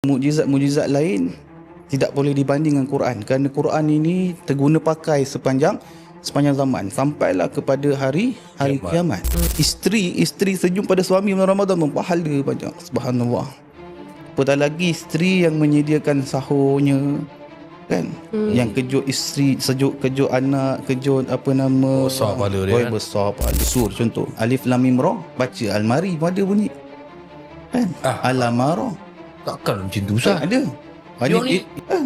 Mukjizat-mukjizat lain tidak boleh dibanding dengan Quran, kerana Quran ini terguna pakai sepanjang zaman sampailah kepada hari kiamat. Isteri senyum pada suami bulan Ramadan berpahala banyak, subhanallah. Apatah lagi isteri yang menyediakan sahurnya, kan, yang kejut isteri, kejut anak, kejut besar pahala dia, kan? Besar pahala. Sur contoh Alif Lam Mim Ra, baca almari pun ada bunyi, kan? Alamara Takkan macam tu Ustaz? ada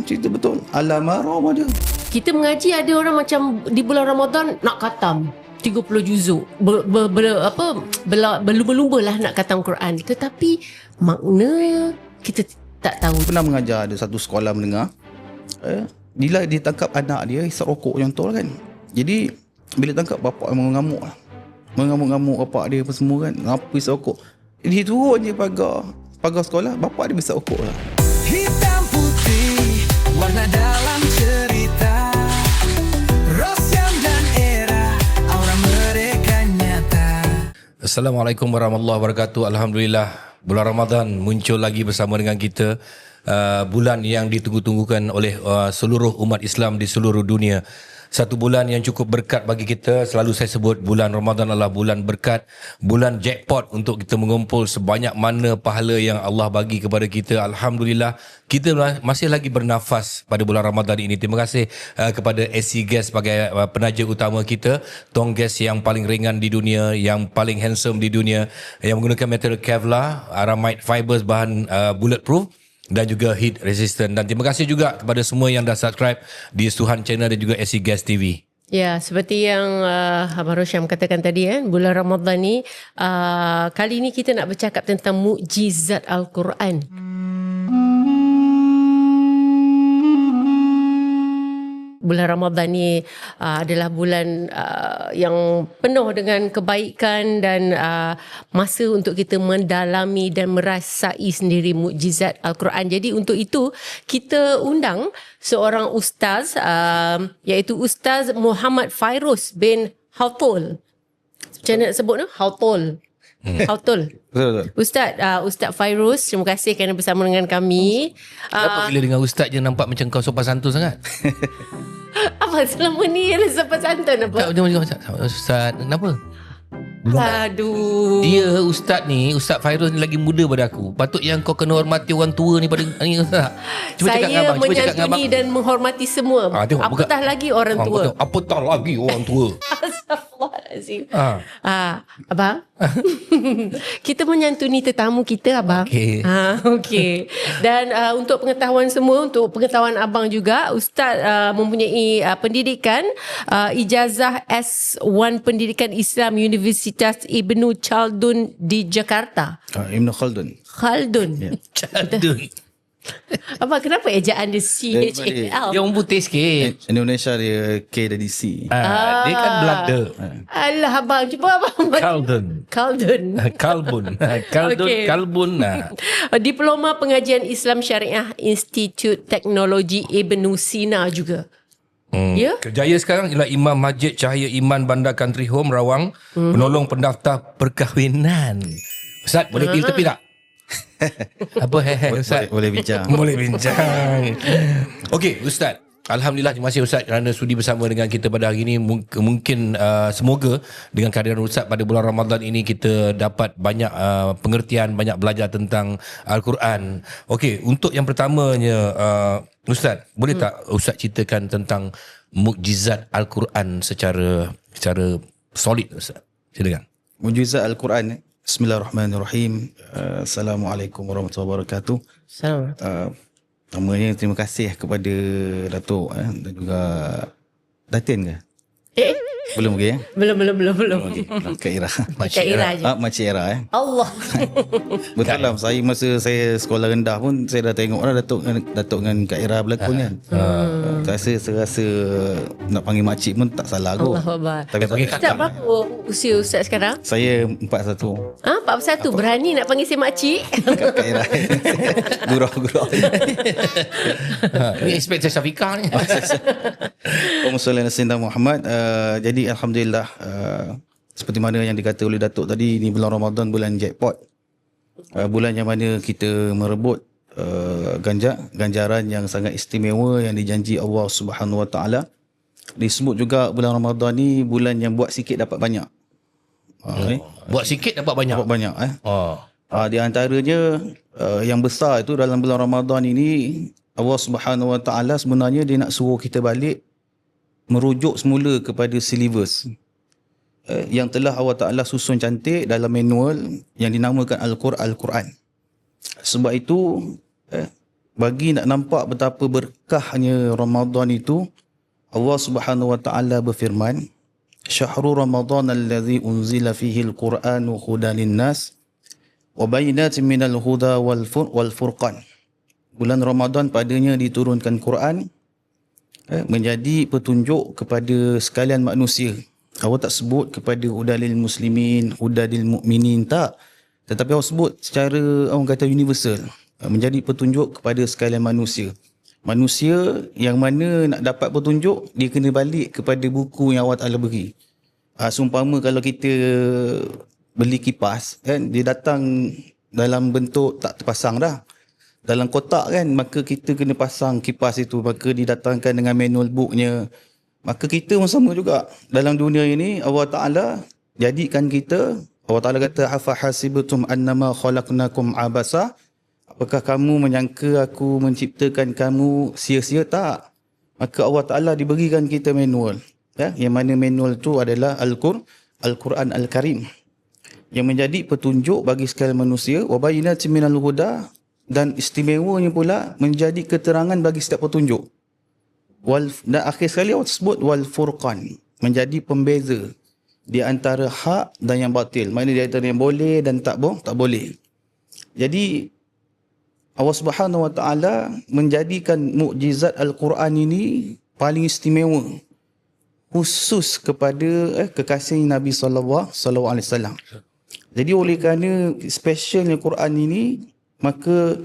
cerita betul. Alamara pun ada. Kita mengaji, ada orang macam di bulan Ramadan nak khatam 30 juzuk, berlumba-lumba lah nak khatam Quran, tetapi makna kita tak tahu. Pernah mengajar ada satu sekolah menengah, bila ditangkap anak dia hisap rokok contoh lah, kan. Jadi bila tangkap bapak mengamuk lah, mengamuk bapak dia apa semua, kan, ngapa hisap rokok. Dia turun je pagar sekolah, bapak dia hisap rokok lah. Hitam putih warna dalam cerita, Rosyam dan Era, aura mereka nyata. Assalamualaikum warahmatullahi wabarakatuh. Alhamdulillah, bulan Ramadan muncul lagi bersama dengan kita. Bulan yang ditunggu-tunggukan oleh seluruh umat Islam di seluruh dunia. Satu bulan yang cukup berkat bagi kita. Selalu saya sebut bulan Ramadan adalah bulan berkat, bulan jackpot untuk kita mengumpul sebanyak mana pahala yang Allah bagi kepada kita. Alhamdulillah, kita masih lagi bernafas pada bulan Ramadan ini. Terima kasih kepada SC Gas sebagai penaja utama kita. Tong gas yang paling ringan di dunia, yang paling handsome di dunia, yang menggunakan material Kevlar, aramide fibers, bahan bulletproof dan juga heat resistant. Dan terima kasih juga kepada semua yang dah subscribe di Suhan Channel dan juga SC Gas TV. Ya, seperti yang Abang Rosyam katakan tadi, bulan Ramadan ni, kali ni kita nak bercakap tentang mukjizat Al-Quran. Bulan Ramadan ni adalah bulan yang penuh dengan kebaikan dan masa untuk kita mendalami dan merasai sendiri mukjizat Al-Quran. Jadi untuk itu kita undang seorang ustaz, iaitu Ustaz Muhammad Fairuz bin Hautul. Macam mana nak sebut tu? Hautul. Betul. Ustaz Fairuz, terima kasih kerana bersama dengan kami. Kenapa bila dengan ustaz je nampak macam kau sopan santun sangat? Apa selama ni sopan santun apa? Tak, dia macam ustaz, kenapa? Aduh. Dia ustaz ni, Ustaz Fairuz ni lagi muda pada aku. Patut yang kau kena hormati orang tua ni pada ni ustaz. Saya menyantuni dan menghormati semua. Apatah lagi orang tua. Apatah lagi orang tua. Astagfirullahalazim. Abang. Kita menyantuni tetamu kita, abang. Okey. Okey. Dan untuk pengetahuan semua, untuk pengetahuan abang juga, Ustaz mempunyai pendidikan ijazah S1 Pendidikan Islam Universitas Ibnu Khaldun di Jakarta. Ibnu Khaldun. Yeah. Khaldun. Abang, kenapa ejaan dia CHAL? Dia orang putih sikit. Indonesia dia K dan C. Dia kan Belanda. Alah abang, cuba abang. Khaldun. Kalbun. Okay. Kalbun. Diploma Pengajian Islam Syariah Institut Teknologi Ibnu Sina juga. Ya? Kerjaya sekarang ialah Imam Masjid Cahaya Iman Bandar Country Home Rawang, penolong pendaftar perkahwinan. Ustaz, boleh pilih tepi tak? Apa Ustaz? Boleh bincang. Boleh bincang. Okey, Ustaz. Alhamdulillah, terima kasih Ustaz kerana sudi bersama dengan kita pada hari ini. Mungkin semoga dengan kehadiran Ustaz pada bulan Ramadan ini kita dapat banyak pengertian, banyak belajar tentang Al-Quran. Okey, untuk yang pertamanya Ustaz, boleh tak Ustaz ceritakan tentang mukjizat Al-Quran secara solid Ustaz? Silakan. Mukjizat Al-Quran. Bismillahirrahmanirrahim. Assalamualaikum warahmatullahi wabarakatuh. Assalamualaikum. Pertamanya terima kasih kepada Datuk dan juga Datin ke? Belum lagi Belum. Kak Ira. Kak Ira je. Makcik Ira Allah. Betul lah, masa saya sekolah rendah pun saya dah tengok lah Datuk dengan Kak Ira berlakon kan. Saya rasa nak panggil makcik pun tak salah kot. Allahuakbar. Tapi Ustaz, berapa usia Ustaz sekarang? saya 41. 41. Berani nak panggil saya makcik? Kak Ira. Gurau. Ini ekspektasi Syafiqah ni. Allahumma salli ala sayyidina Muhammad. Jadi alhamdulillah, seperti mana yang dikata oleh Datuk tadi, ni bulan Ramadan bulan jackpot. Bulan yang mana kita merebut ganjaran yang sangat istimewa yang dijanji Allah Subhanahu Wa Taala. Disebut juga bulan Ramadan ni bulan yang buat sikit dapat banyak. Buat sikit dapat banyak. Dapat banyak Oh. Di antaranya yang besar itu dalam bulan Ramadan ini, Allah Subhanahu Wa Taala sebenarnya dia nak suruh kita balik merujuk semula kepada silibus yang telah Allah Taala susun cantik dalam manual yang dinamakan Al-Quran. Sebab itu bagi nak nampak betapa berkahnya Ramadan itu, Allah Subhanahu Wa Taala berfirman, "Syahrul Ramadan allazi unzila fihi al-Qur'anu hudan lin-nas wa bayyinatin minal huda wal furqan." Bulan Ramadan padanya diturunkan Quran menjadi petunjuk kepada sekalian manusia. Allah tak sebut kepada hudalil muslimin, hudalil mukminin, tak. Tetapi Allah sebut secara orang kata universal, menjadi petunjuk kepada sekalian manusia. Manusia yang mana nak dapat petunjuk, dia kena balik kepada buku yang Allah Ta'ala beri. Seumpama kalau kita beli kipas, kan, dia datang dalam bentuk tak terpasang dah, dalam kotak kan, maka kita kena pasang kipas itu, maka didatangkan dengan manual booknya. Maka kita pun sama juga dalam dunia ini. Allah Ta'ala jadikan kita, Allah Ta'ala kata, "Afa hasibtum annama khalaqnakum abasa?" Apakah kamu menyangka aku menciptakan kamu sia-sia? Tak. Maka Allah Ta'ala diberikan kita manual, yang mana manual itu adalah Al-Quran Al-Karim, yang menjadi petunjuk bagi sekalian manusia. Wa bayyinatin minal huda, dan istimewanya pula menjadi keterangan bagi setiap petunjuk. Dan akhir sekali Allah sebut wal furqan, menjadi pembeza di antara hak dan yang batil, maknanya di antara yang boleh dan tak boleh. Jadi Allah Subhanahu Wa Taala menjadikan mukjizat Al-Quran ini paling istimewa, khusus kepada kekasih Nabi sallallahu alaihi wasallam. Jadi oleh kerana specialnya Quran ini, maka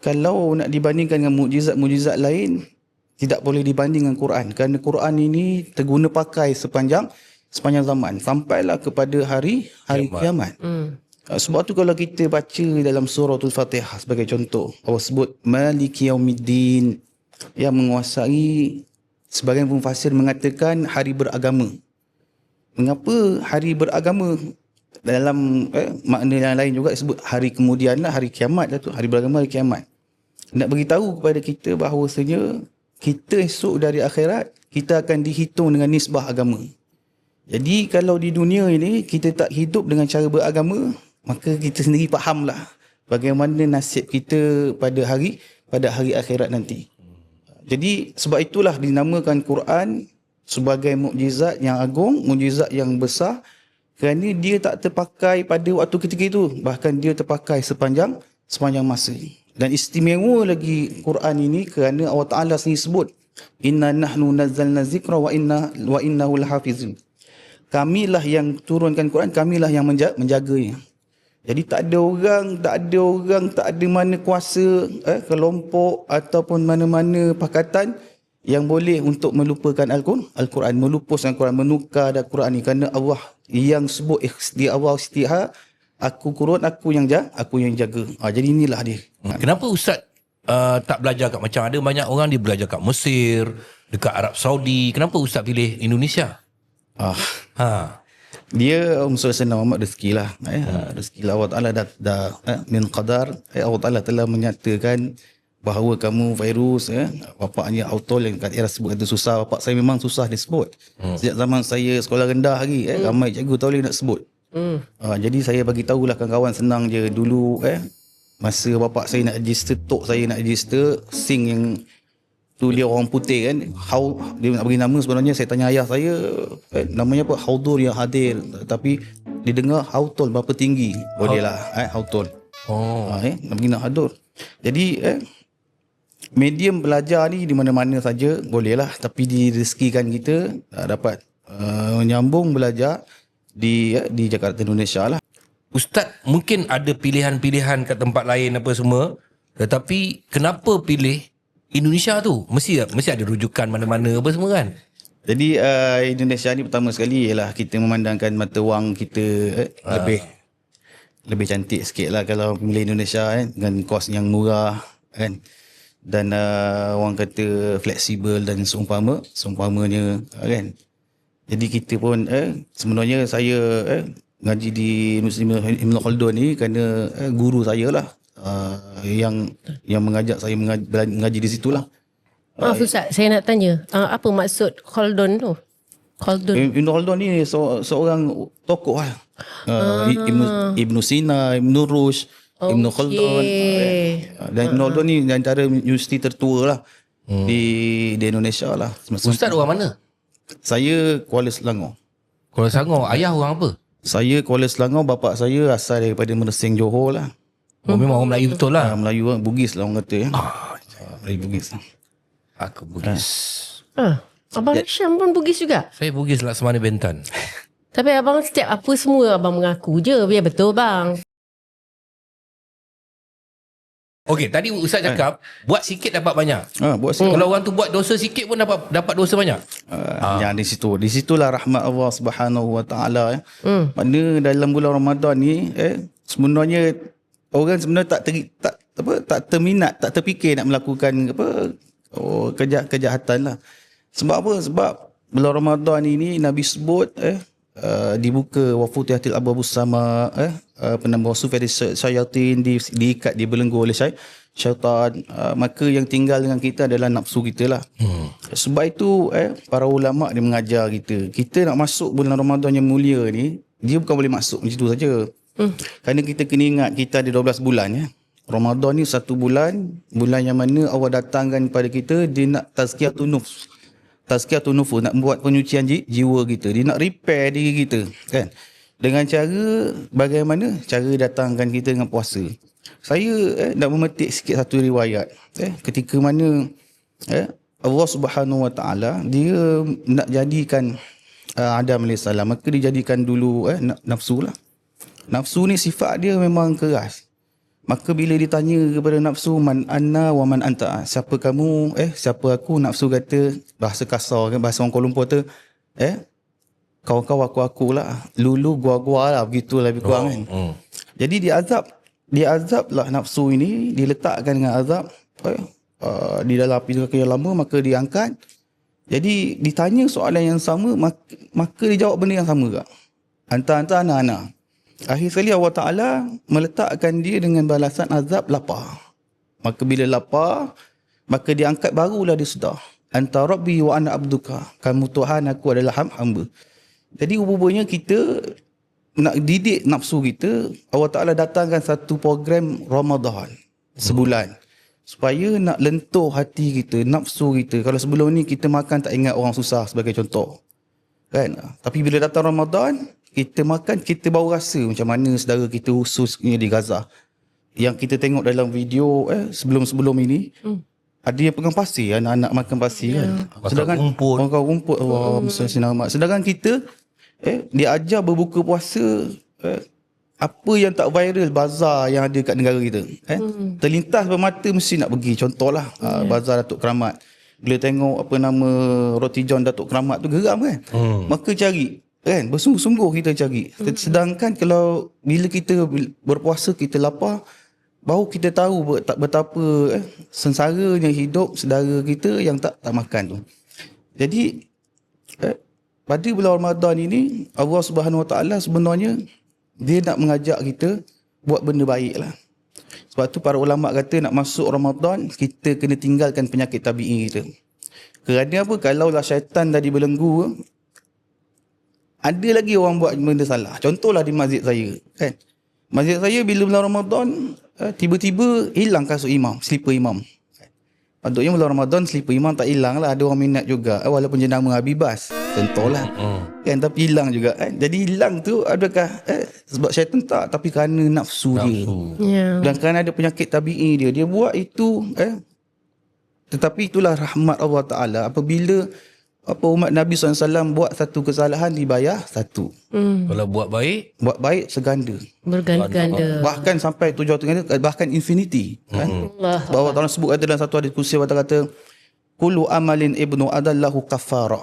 kalau nak dibandingkan dengan mukjizat-mukjizat lain, tidak boleh dibanding dengan Quran, kerana Quran ini terguna pakai sepanjang zaman sampailah kepada hari kiamat. Sebab tu kalau kita baca dalam suratul Fatihah sebagai contoh, Allah sebut Maliki Yaumiddin, yang menguasai, sebagian mufassir mengatakan hari beragama. Mengapa hari beragama? Dalam makna yang lain juga disebut hari kemudian lah, hari kiamat lah tu, hari beragama, hari kiamat. Nak beritahu kepada kita bahawasanya kita esok dari akhirat, kita akan dihitung dengan nisbah agama. Jadi kalau di dunia ini kita tak hidup dengan cara beragama, maka kita sendiri fahamlah bagaimana nasib kita pada hari akhirat nanti. Jadi sebab itulah dinamakan Quran sebagai mukjizat yang agung, mukjizat yang besar, kerana dia tak terpakai pada waktu ketika itu, bahkan dia terpakai sepanjang masa. Dan istimewa lagi Quran ini kerana Allah Ta'ala sendiri sebut, "Inna nahnu nazzalna zikra wa innahu lahafizun." Kamilah yang turunkan Quran, kamilah yang menjaganya. Jadi tak ada orang, tak ada mana kuasa, kelompok ataupun mana-mana pakatan yang boleh untuk melupakan Al-Quran, melupuskan Al-Quran, menukar Al-Quran ni, kerana Allah yang sebut di awal istihad, aku kurun, aku yang jaga. Jadi inilah dia. Kenapa Ustaz tak belajar kat, macam ada banyak orang dia belajar kat Mesir, dekat Arab Saudi, kenapa Ustaz pilih Indonesia? Dia Rasulullah Muhammad rezeki lah. Rezeki lah Allah Ta'ala dah min qadar. Allah Ta'ala telah menyatakan bahawa kamu virus, bapaknya Autol yang kat era sebut kata susah. Bapak saya memang susah disebut. Sejak zaman saya sekolah rendah lagi, ramai cikgu tak boleh nak sebut. Jadi saya bagi tahulah kawan-kawan, senang je. Dulu masa bapak saya nak register, tok saya nak register, sing yang tu dia orang putih kan, dia nak bagi nama, sebenarnya saya tanya ayah saya, namanya apa, Haudur yang hadir, tapi didengar Hautol berapa tinggi, boleh lah Hautol. Nak bagi nama Haudur. Jadi medium belajar ni di mana-mana saja boleh lah, tapi direzekikan kita dapat menyambung belajar di Jakarta, Indonesia lah. Ustaz mungkin ada pilihan-pilihan kat tempat lain apa semua, tetapi kenapa pilih Indonesia tu? Mesti ada rujukan mana-mana apa semua kan? Jadi Indonesia ni pertama sekali ialah kita memandangkan mata wang kita lebih cantik sikit lah kalau pilih Indonesia dengan kos yang murah, kan. Dan orang kata fleksibel dan seumpamanya kan. Jadi kita pun sebenarnya saya ngaji di Universiti Ibn Khaldun ni kerana guru saya lah yang mengajak saya mengaji di situlah. Maaf Ustaz, saya nak tanya, apa maksud Khaldun tu? Khaldun. Ibn Khaldun ni seorang tokoh lah. Ibn Sina, Ibn Rushd, Ibn Khaldun. Dan Ibn Khaldun ni antara universiti tertua lah di Indonesia lah. Ustaz orang mana? Saya Kuala Selangor. Kuala Selangor. Ayah orang apa? Saya Kuala Selangor, bapak saya asal daripada Mersing, Johor lah. Oh, memang orang Melayu betul lah. Melayu Bugis lah orang kata. Melayu Bugis. Aku Bugis. Abang Syam pun Bugis juga? Saya Bugis Laksamana Bentan. Tapi abang setiap apa semua abang mengaku je. Biar betul bang. Okey, tadi Ustaz cakap buat sikit dapat banyak. Buat sikit. Kalau orang tu buat dosa sikit pun dapat dosa banyak. Yang di situlah rahmat Allah Subhanahu Wa Taala. Mana dalam bulan Ramadan ni sebenarnya orang sebenarnya tak terminat, tak terfikir nak melakukan kejahatan lah. Sebab apa? Sebab bulan Ramadan ini Nabi sebut dibuka wa futihatil abwabus sama wasuf dari syaitan, diikat, dibelenggu oleh syaitan, maka yang tinggal dengan kita adalah nafsu kita lah. Sebab itu para ulama dia mengajar kita nak masuk bulan Ramadan yang mulia ni, dia bukan boleh masuk macam tu saja. Kerana kita kena ingat kita ada 12 bulan ya. Ramadan ni satu bulan yang mana Allah datangkan kepada kita, dia nak tazkiyatun nufs. Tazkiyatun nufus, nak buat penyucian jiwa kita. Dia nak repair diri kita kan. Dengan cara bagaimana? Cara datangkan kita dengan puasa. Saya nak memetik sikit satu riwayat ketika mana Allah Subhanahu Wa Taala dia nak jadikan Adam AS, maka dijadikan dulu nafsu lah. Nafsu ni sifat dia memang keras. Maka bila ditanya kepada nafsu, man anna wa man anta, siapa kamu, siapa aku, nafsu kata, bahasa kasar kan, bahasa orang Kuala Lumpur tu, kau aku lah, lulu gua lah, begitulah lebih kurang kan. Jadi diazab lah nafsu ini, diletakkan dengan azab di dalam api neraka yang lama, maka diangkat. Jadi ditanya soalan yang sama, maka dijawab benda yang sama juga. Anta ana. Akhir sekali Allah Ta'ala meletakkan dia dengan balasan azab lapar. Maka bila lapar, maka diangkat barulah dia sedar. Anta Rabbi wa ana abduka. Kamu Tuhan, aku adalah hamba. Jadi rupanya kita nak didik nafsu kita, Allah Ta'ala datangkan satu program Ramadan sebulan. Supaya nak lentuh hati kita, nafsu kita. Kalau sebelum ni kita makan tak ingat orang susah sebagai contoh. Kan? Tapi bila datang Ramadan, kita makan, kita baru rasa macam mana saudara kita khususnya di Gaza. Yang kita tengok dalam video sebelum-sebelum ini, ada yang pegang pasir, anak-anak makan pasir kan. Sedangkan orang rumput, sedangkan kita diajar berbuka puasa, apa yang tak viral, bazar yang ada kat negara kita. Terlintas bermata mesti nak pergi. Contohlah bazar Datuk Keramat. Bila tengok roti john Datuk Keramat tu geram kan. Maka cari kan, bersungguh-sungguh kita cari. Sedangkan kalau bila kita berpuasa, kita lapar, baru kita tahu betapa sengsaranya hidup saudara kita yang tak makan tu. Jadi pada bulan Ramadan ini, Allah Subhanahu Wa Taala sebenarnya dia nak mengajak kita buat benda baik lah. Sebab tu para ulama kata nak masuk Ramadan, kita kena tinggalkan penyakit tabi'i kita. Kerana apa? Kalaulah syaitan dah dibelenggu, ada lagi orang buat benda salah. Contohlah di masjid saya kan. Masjid saya bila bulan Ramadan tiba-tiba hilang kasut imam, slipper imam. Patutnya bulan Ramadan slipper imam tak hilang lah. Ada orang minat juga walaupun jenama Habibas. Contohlah kan, tapi hilang juga kan. Jadi hilang tu adakah sebab syaitan tak, tapi kerana nafsu dia. Dan kerana ada penyakit tabi'i dia. Dia buat itu tetapi itulah rahmat Allah Ta'ala. Apabila umat Nabi SAW buat satu kesalahan, dibayar satu. Kalau buat baik seganda. Berganda-ganda. Bahkan sampai tujuan ganda, bahkan infinity. Kan? Bahawa Allah sebut dalam satu hadis kursi, kata kullu amalin ibnu adallahu kafara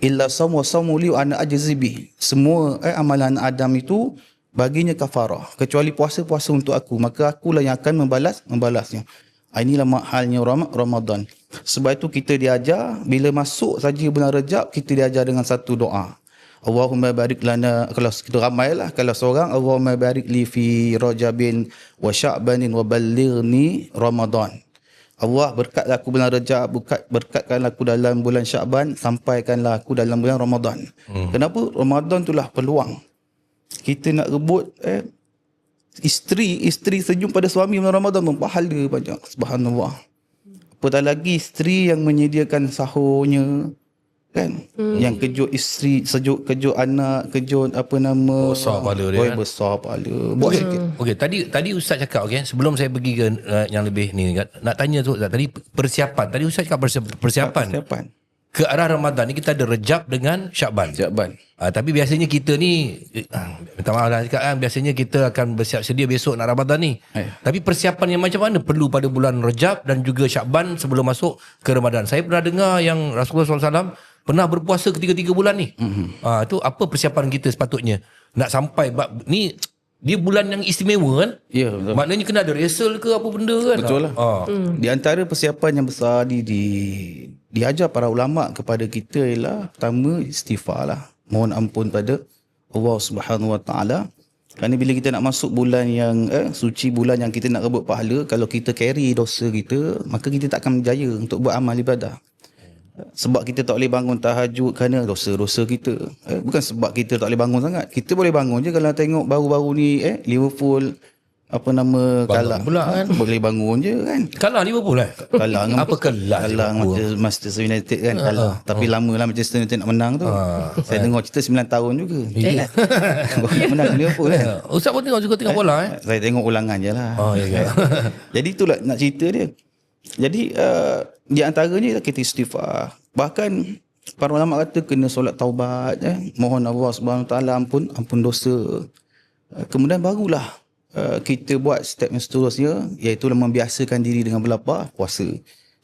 illa samu li ana ajzibi. Semua amalan Adam itu baginya kafarah, kecuali puasa untuk aku, maka akulah yang akan membalasnya. Inilah mahalnya Ramadan. Sebab itu kita diajar bila masuk saja bulan Rejab, kita diajar dengan satu doa. Allahumma barik lana, kalau kita ramailah, kalau seorang, Allahumma barik li fi Rajabin wa Sya'banin wa ballighni Ramadan. Allah berkatlah aku bulan Rejab, berkatkanlah aku dalam bulan Sya'ban, sampaikanlah aku dalam bulan Ramadan. Kenapa? Ramadan itulah peluang. Kita nak rebut isteri senyum pada suami bulan Ramadan pun pahala banyak. Subhanallah. Apatah lagi isteri yang menyediakan sahurnya, kan, yang kejut isteri, kejut anak, kejut Besar pahala dia, kan? Besar pahala. Buat sikit. Okey, tadi Ustaz cakap, okey, sebelum saya pergi ke yang lebih ni, nak tanya tu Ustaz, tadi persiapan. Tadi Ustaz cakap persiapan. Ke arah Ramadan ni kita ada Rejab dengan Sya'ban. Tapi biasanya kita ni minta maaf lah cakap kan, biasanya kita akan bersiap sedia besok nak Ramadan ni. Tapi persiapan yang macam mana perlu pada bulan Rejab dan juga Sya'ban sebelum masuk ke Ramadan. Saya pernah dengar yang Rasulullah SAW pernah berpuasa ketiga-tiga bulan ni. Itu apa persiapan kita sepatutnya nak sampai ni. Dia bulan yang istimewa kan? Ya, betul. Maknanya kena ada rehearsal ke apa benda kan? Betul lah. Di antara persiapan yang besar diajar para ulama kepada kita ialah pertama istighfar lah. Mohon ampun pada Allah Subhanahu Wa Taala. Kerana bila kita nak masuk bulan yang suci, bulan yang kita nak rebut pahala, kalau kita carry dosa kita, maka kita tak akan berjaya untuk buat amal ibadah. Sebab kita tak boleh bangun tahajud kerana dosa-dosa kita. Bukan sebab kita tak boleh bangun sangat. Kita boleh bangun je kalau tengok baru-baru ni Liverpool kalah pula kan. Boleh bangun je kan. Kalah Liverpool Kalah dengan apa kalah Manchester United kan. Kalah. Tapi lama lah Manchester United nak menang tu. Saya dengar cerita 9 tahun juga. Baru nak menang Liverpool kan. Ustaz pun tengok bola Saya tengok ulangan je lah. Jadi itulah nak cerita dia. Jadi di antaranya kita istighfar. Bahkan para ulama kata kena solat taubat, mohon Allah Subhanahu Wa Taala ampun dosa. Kemudian barulah kita buat step yang seterusnya, iaitu membiasakan diri dengan berlapar puasa.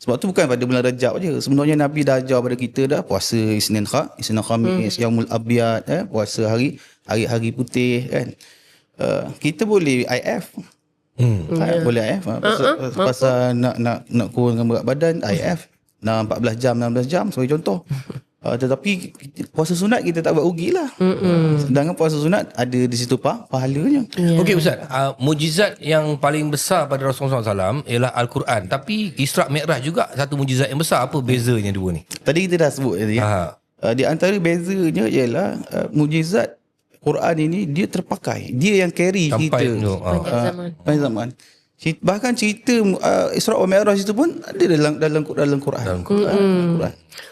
Sebab tu bukan pada bulan Rejab je. Sebenarnya Nabi dah ajar pada kita dah puasa Isnin Khamis, Yaumul Abyad, puasa hari-hari putih kan. Kita boleh IF. Boleh IF pasal nak kurangkan berat badan, IF nak 14 jam 16 jam sebagai contoh. Tetapi puasa sunat kita tak buat rugi lah. Sedangkan puasa sunat ada di situ pahalanya. Okey Ustaz, mujizat yang paling besar pada Rasulullah SAW ialah Al-Quran. Tapi Isra' Mi'raj juga satu mujizat yang besar. Apa bezanya dua ni? Tadi kita dah sebut tadi. Di antara bezanya ialah mujizat Quran ini dia terpakai. Dia yang carry sampai kita banyak zaman. Bahkan cerita Isra' wa Mi'raj itu pun ada dalam Quran.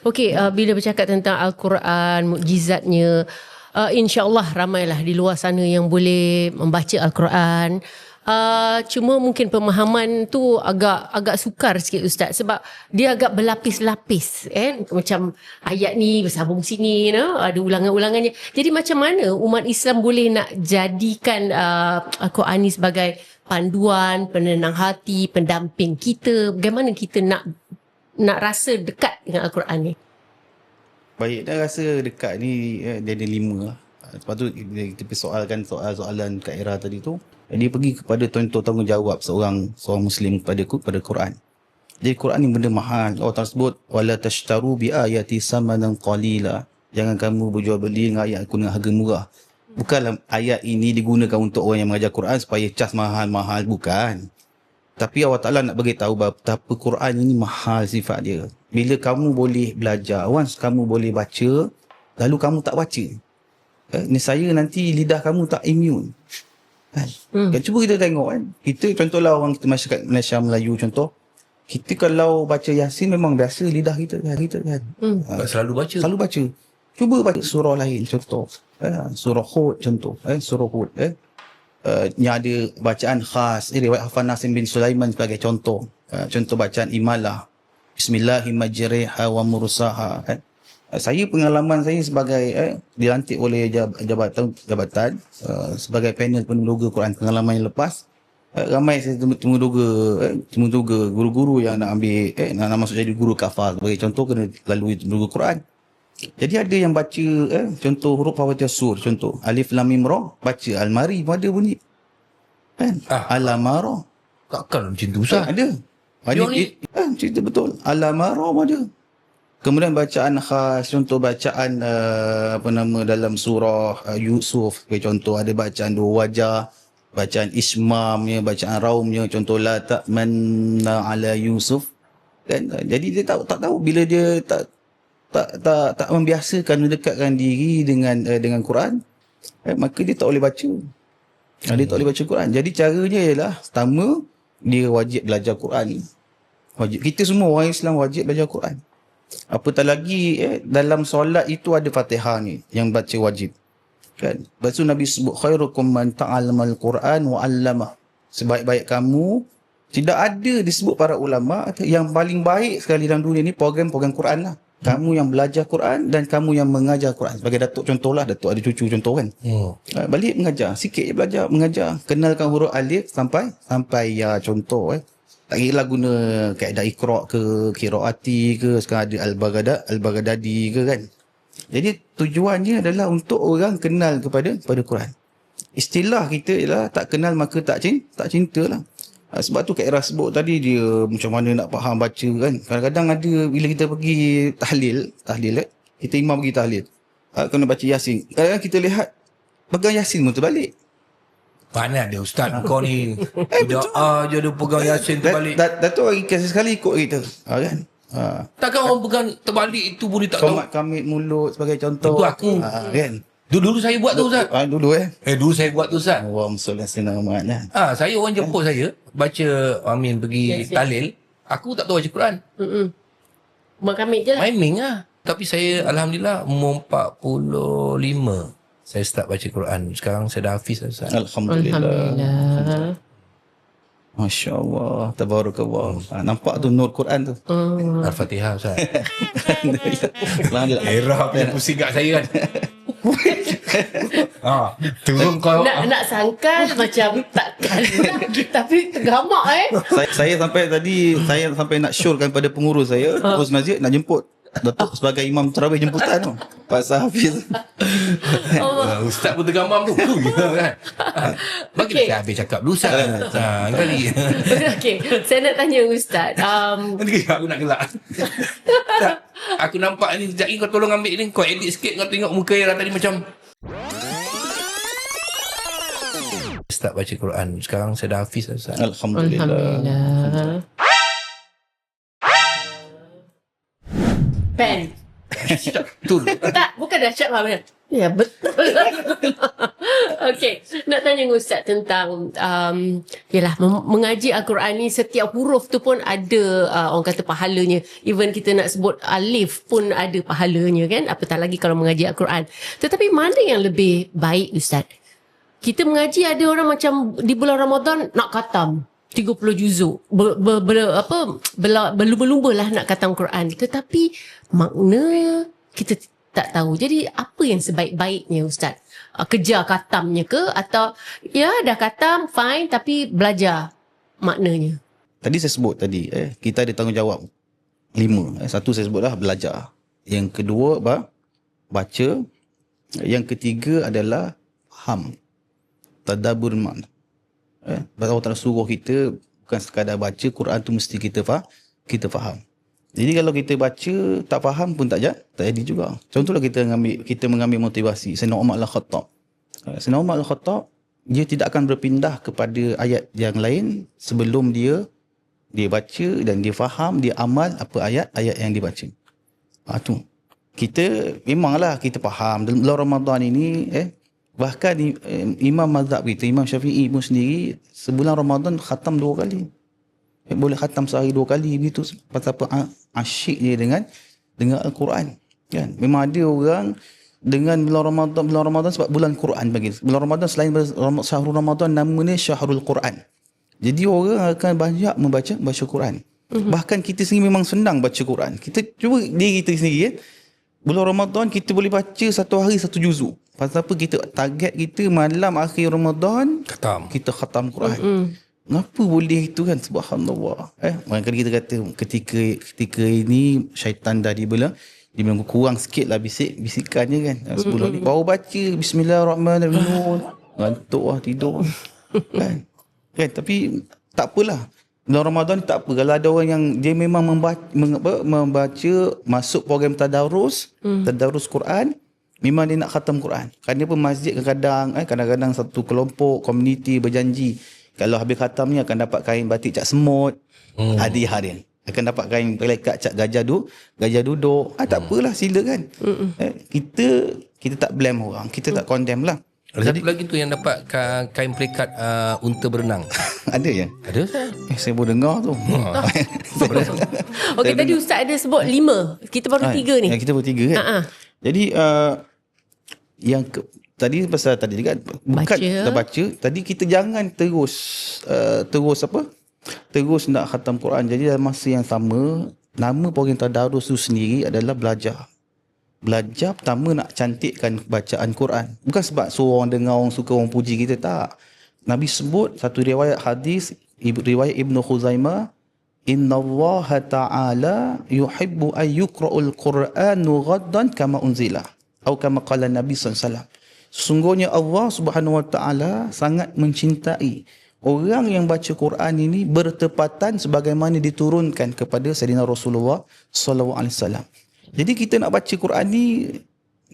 Okey, bila bercakap tentang Al-Quran, mukjizatnya, insya-Allah ramailah di luar sana yang boleh membaca Al-Quran. Cuma mungkin pemahaman tu agak sukar sikit Ustaz, sebab dia agak berlapis-lapis macam ayat ni bersambung sini, ada ulangan-ulangannya. Jadi macam mana umat Islam boleh nak jadikan Al-Quran ni sebagai panduan, penenang hati, pendamping kita? Bagaimana kita nak rasa dekat dengan Al-Quran ni? Baik, dah rasa dekat ni dia ada 5 lah. Lepas tu kita persoalkan soalan Kak Era tadi tu, dia pergi kepada contoh tanggungjawab seorang Muslim pada Quran. Jadi Quran ni benda mahal. Allah Ta'ala sebut wala tashtaru bi ayati samanan qalila. Jangan kamu berjual beli dengan ayat aku dengan harga murah. Bukanlah ayat ini digunakan untuk orang yang mengajar Quran supaya cas mahal-mahal, bukan. Tapi Allah Ta'ala nak bagi tahu betapa Quran ini mahal sifat dia. Bila kamu boleh belajar, once kamu boleh baca, lalu kamu tak baca, nescaya nanti lidah kamu tak immune. Kan? Cuba kita tengok kan. Kita contohlah orang kita masyarakat Malaysia Melayu contoh. Kita kalau baca Yasin memang biasa lidah kita kan. Selalu baca. Cuba baca surah lain contoh. Surah Hud contoh. Surah Hud. Yang ada bacaan khas. Riwayat Hafan Nasim bin Sulaiman sebagai contoh. Contoh bacaan imalah. Bismillahirrahmanirrahim wa mursaha. Saya pengalaman saya sebagai dilantik oleh jabatan sebagai panel peneluga Quran pengalaman yang lepas, ramai saya temu duga guru-guru yang nak ambil nak masuk jadi guru kafar sebagai contoh kena lalui peneluga Quran. Jadi ada yang baca contoh huruf Fatihah sur, contoh alif lam mim ra, baca almari pun ada bunyi kan, alamara takkan macam tu Ustaz. ada. Cerita betul. Al-Amaram ada. Kemudian bacaan khas, contoh bacaan dalam surah Yusuf, contoh ada bacaan dua wajah, bacaan ismamnya, bacaan raumnya, contoh la ta'manna ala Yusuf. Kan? Jadi dia tak tahu bila dia tak membiasakan mendekatkan diri dengan Quran, maka dia tak boleh baca. Dia tak boleh baca Quran. Jadi caranya ialah pertama dia wajib belajar Quran. Wajib. Kita semua orang Islam wajib belajar Quran. Apatah lagi dalam solat itu ada Fatihah ni yang baca wajib. Kan? Lepas tu Nabi sebut khairukum man ta'allamal Quran wa 'allamah. Sebaik-baik kamu, tidak ada disebut para ulama yang paling baik sekali dalam dunia ni program Quran lah. Kamu yang belajar Quran dan kamu yang mengajar Quran. Sebagai datuk contohlah, datuk ada cucu contoh kan. Balik mengajar, sikit je belajar mengajar, kenalkan huruf alif sampai ya contoh Tak kira guna kaedah Iqra' ke, Qiraati ke, sekarang ada Al-Baghdadi ke kan. Jadi tujuannya adalah untuk orang kenal kepada Quran. Istilah kita ialah tak kenal maka tak cinta lah. Sebab tu Kak Ira sebut tadi dia macam mana nak faham baca kan. Kadang-kadang ada bila kita pergi tahlil kita imam pergi tahlil. Kena baca Yasin. Kadang-kadang kita lihat pegang Yasin pun terbalik. Mana dia ustaz kau ni doa je dia pegang Yasin terbalik. Datuk hari kasih sekali ikut kita. Kan? Takkan orang pegang terbalik itu pun dia tak tahu. Komat kamit mulut sebagai contoh. Itu aku. Kan? Dulu saya buat tu ustaz. Dulu dulu saya buat tu ustaz. Allahumma shalli ala Muhammad. Saya orang jemput saya baca amin pergi tahlil. Aku tak tahu baca Quran. Mak kamit je lah. Main lah. Tapi saya alhamdulillah umur 45 saya start baca Quran. Sekarang saya dah hafiz ustaz. Alhamdulillah. Masya Allah, tabarakallah. Nampak tu nur Quran tu. Al-Fatihah ustaz. Alhamdulillah. Era punya pusing kat saya kan. Turun kau. Nak sangkal macam takkan lah. Tapi tergamak Saya sampai nak syorkan pada pengurus saya, pengurus masjid nak jemput Datuk sebagai imam tarawih jemputan tu. Pasal Hafiz. Ustaz pun tergamam tu. Kan? Bagi saya habis cakap dulu Ustaz. Kali. Okey, saya nak tanya Ustaz. Nanti aku nak gelak. Aku nampak ni sekejap ni kau tolong ambil ni. Kau edit sikit kau tengok muka Ira tadi macam start baca Quran. Sekarang saya dah hafiz Ustaz. Alhamdulillah. Pen. Betul. Tak, bukan dahsyat lah benar. Ya, betul. Okey, nak tanya Ustaz tentang mengaji Al-Quran ni setiap huruf tu pun ada orang kata pahalanya. Even kita nak sebut alif pun ada pahalanya kan. Apatah lagi kalau mengaji Al-Quran. Tetapi mana yang lebih baik Ustaz? Kita mengaji ada orang macam di bulan Ramadan nak khatam 30 juzuk. Berlumba-lumba lah nak khatam Quran. Tetapi makna kita tak tahu. Jadi apa yang sebaik-baiknya Ustaz? Kejar khatamnya ke? Atau ya dah khatam fine tapi belajar maknanya? Tadi saya sebut kita ada tanggungjawab 5. Satu saya sebutlah belajar. Yang kedua baca. Yang ketiga adalah faham. Tadabbur makna. Allah Ta'ala suruh kita bukan sekadar baca Quran tu mesti kita faham. Jadi kalau kita baca tak faham pun tak jadi juga. Contohlah kita mengambil motivasi Sayyidina Umar Al-Khattab. Sayyidina Umar Al-Khattab dia tidak akan berpindah kepada ayat yang lain sebelum dia baca dan dia faham, dia amal apa ayat yang dibaca. Tu. Kita memanglah kita faham dalam bulan Ramadan ini bahkan imam mazhab kita, Imam Syafi'i pun sendiri sebulan Ramadan khatam 2 kali. Boleh khatam sehari 2 kali begitu. Pasal apa? Asyik dia dengan Al-Quran. Kan? Memang ada orang dengan bulan Ramadan sebab bulan Quran bagi. Bulan Ramadan selain Syahrul Ramadan namanya Syahrul Quran. Jadi orang akan banyak baca Quran. Bahkan kita sendiri memang senang baca Quran. Kita cuba diri kita sendiri bulan Ramadan kita boleh baca satu hari 1 juzuk. Pasal apa? Kita target kita malam akhir Ramadan kita khatam Quran. Kenapa boleh itu kan? Subhanallah. Makanya kita kata ketika ini syaitan dah dia bilang kurang sikit lah bisikannya kan. Sebelum ni baru baca Bismillahirrahmanirrahim. Ngantuk lah tidur. kan? Tapi tak apalah. Bulan Ramadan ni tak apa. Kalau ada orang yang dia memang membaca masuk program tadarus, tadarus Quran, memang dia nak khatam Quran. Kerana apa, masjid kadang-kadang satu kelompok komuniti berjanji kalau habis khatam ni akan dapat kain batik cap semut, hadiah dia. Akan dapat kain pelekat cap gajah duduk. Tak apalah, silakan. Kita tak blame orang, kita tak condemn lah. Ada satu lagi tu yang dapat kain pelikat unta berenang. Ada ya? Ada Ustaz? Saya baru dengar tu. Okey, tadi Ustaz ada sebut 5. Kita baru 3 ni. Kita baru 3 kan. Jadi tadi pasal tadi kan bukan kita baca, tadi kita jangan terus nak khatam Quran. Jadi dalam masa yang sama, nama program tadarus tu sendiri adalah belajar pertama nak cantikkan bacaan Quran. Bukan sebab suruh orang dengar, orang suka, orang puji kita, tak. Nabi sebut satu riwayat hadis, riwayat Ibnu Khuzaimah, innallaha ta'ala yuhibbu an yuqra'ul Qur'anu ghaddan kama unzila atau kama qala Nabi SAW. Sesungguhnya Allah Subhanahu Wa Ta'ala sangat mencintai orang yang baca Quran ini bertepatan sebagaimana diturunkan kepada Sayyidina Rasulullah sallallahu alaihi wasallam. Jadi kita nak baca Quran ni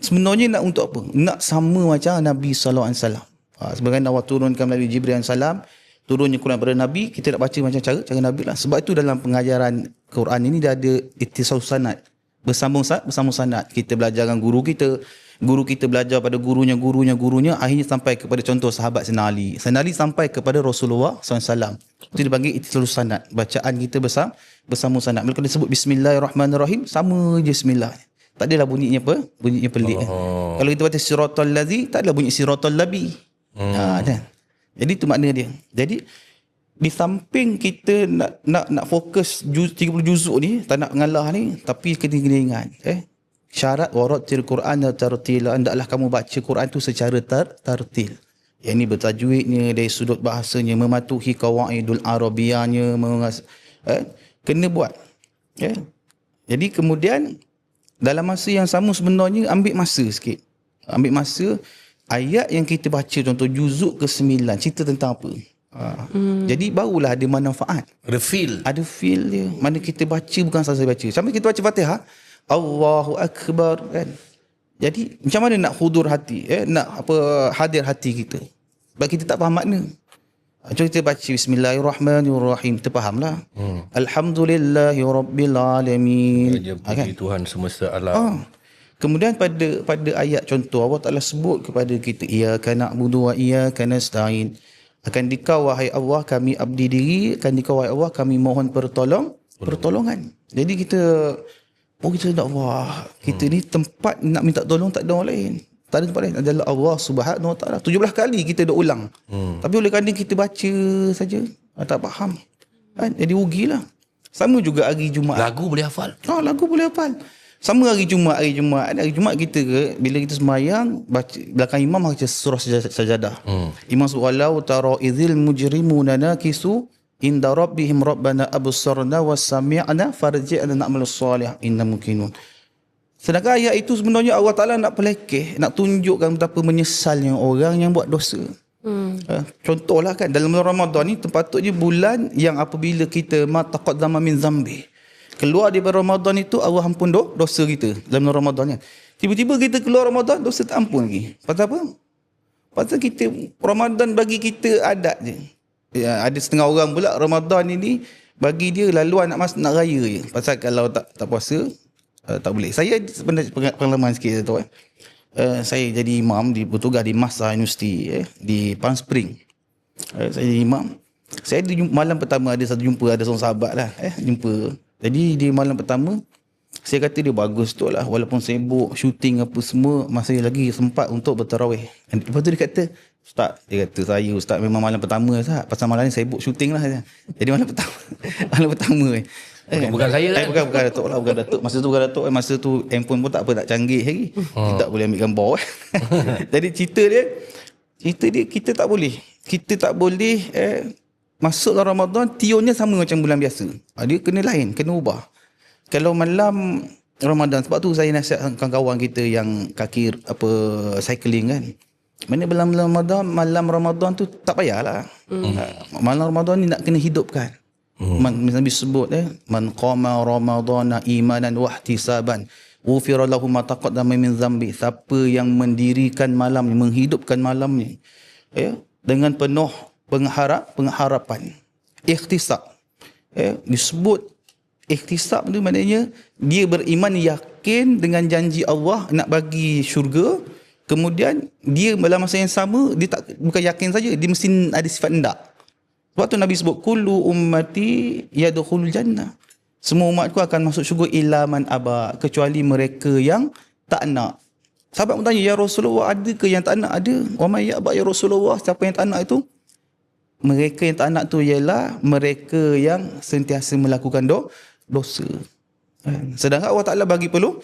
sebenarnya nak untuk apa? Nak sama macam Nabi sallallahu alaihi wasallam. Sebagaimana Allah turunkan melalui Jibril alaihi salam, turunnya Quran pada Nabi, kita nak baca macam cara Nabi lah. Sebab itu dalam pengajaran Quran ini dia ada ittisal sanad. Bersambung sanad. Kita belajar dengan guru kita belajar pada gurunya, akhirnya sampai kepada contoh sahabat Sayyidina Ali. Sayyidina Ali sampai kepada Rasulullah SAW. Itu dipanggil ittisal sanad. Bacaan kita bersambung sanad. Bila kita sebut Bismillahirrahmanirrahim, sama je Bismillah. Tak adalah bunyinya apa? Bunyinya pelik. Kalau kita baca siratal ladzi, tak adalah bunyi siratal labi. Kan? Jadi itu makna dia. Jadi di samping kita nak fokus 30 juzuk ni, tak nak mengalah ni, tapi kena ingat syarat warattil Quran tartila, hendaklah kamu baca Quran tu secara tartil. Yang ni bertajwidnya, dari sudut bahasanya, mematuhi qawaidul arabiyahnya, kena buat. Jadi kemudian dalam masa yang sama sebenarnya ambil masa sikit. Ayat yang kita baca, contoh juzuk ke-9, cerita tentang apa? Jadi barulah ada manfaat. Ada feel dia. Mana kita baca bukan sahaja baca. Sampai kita baca Fatihah, Allahu Akbar kan. Jadi macam mana nak hudur hati, nak hadir hati kita. Sebab kita tak faham makna. Contoh kita baca Bismillahirrahmanirrahim, kita fahamlah. Alhamdulillahirabbil alamin. Puji Tuhan semesta alam. Kemudian pada ayat contoh Allah Taala sebut kepada kita, iyyaka na'budu wa iyyaka nasta'in. Akan dikau wahai Allah kami abdi diri, akan dikau wahai Allah kami mohon pertolongan. Jadi kita nak Allah, kita ni tempat nak minta tolong tak ada orang lain. Tak ada tempat lain, adalah Allah Subhanahu Wa Taala. 17 kali kita dah ulang. Tapi oleh kerana kita baca saja, tak faham. Jadi rugilah. Sama juga hari Jumaat. Lagu boleh hafal? Lagu boleh hafal. Sama hari Jumaat kita bila kita sembahyang, baca belakang imam baca surah sajadah. Imam walau tara idzil mujrimuna nakisu inda rabbihim rabbana absarna wasami'na farji'na na'mal salih inna mumkinun. Sedangkan ayat itu sebenarnya Allah Taala nak pelekeh, nak tunjukkan betapa menyesalnya orang yang buat dosa. Contohlah kan, dalam bulan Ramadan ni tempatnya bulan yang apabila kita taqaddama min zambi, keluar daripada Ramadan itu Allah ampun dosa kita dalam Ramadan kan. Tiba-tiba kita keluar Ramadan, dosa tak ampun lagi. Pasal apa? Pasal kita Ramadan bagi kita adat je. Ada setengah orang pula Ramadan ini bagi dia laluan nak raya je. Pasal kalau tak puasa tak boleh. Saya sebenarnya pengalaman sikit tu saya jadi imam, bertugas di Masa Universiti di Palm Spring. Saya jadi imam. Saya ada malam pertama ada seorang sahabat lah jumpa. Jadi di malam pertama saya kata dia bagus tu lah, walaupun sibuk shooting apa semua, masih lagi sempat untuk bertarawih. Lepas tu dia kata, Ustaz memang malam pertama Ustaz, pasal malam ni sibuk shooting lah. Jadi malam pertama bukan saya kan? Bukan Datuk lah, bukan Datuk. Masa tu handphone pun tak canggih lagi. Tak boleh ambil gambar. Jadi cerita dia kita tak boleh masuk dalam Ramadan tionnya sama macam bulan biasa. Dia kena lain, kena ubah. Kalau malam Ramadan, sebab tu saya nasihat kawan-kawan kita yang kaki cycling kan. Mana malam Ramadan tu tak payahlah. Malam Ramadan ni nak kena hidupkan. Nabi sebut man qama ramadhana imanan wa ihtisaban ghufira lahu ma taqaddama min dhanbi. Siapa yang mendirikan malam, menghidupkan malam ni dengan penuh pengharapan, ihtisab. Disebut ihtisab tu maknanya dia beriman yakin dengan janji Allah nak bagi syurga, kemudian dia dalam masa yang sama dia bukan yakin saja, dia mesti ada sifat hendak. Sebab tu Nabi sebut kullu ummati yadkhulul jannah, semua umatku akan masuk syurga illa man aba, kecuali mereka yang tak nak. Sahabat bertanya, ya Rasulullah, ada ke yang tak nak? Ada. Wa may ya'ba ya Rasulullah, siapa yang tak nak itu? Mereka yang tak nak tu ialah mereka yang sentiasa melakukan dosa. Sedangkan Allah Ta'ala bagi peluang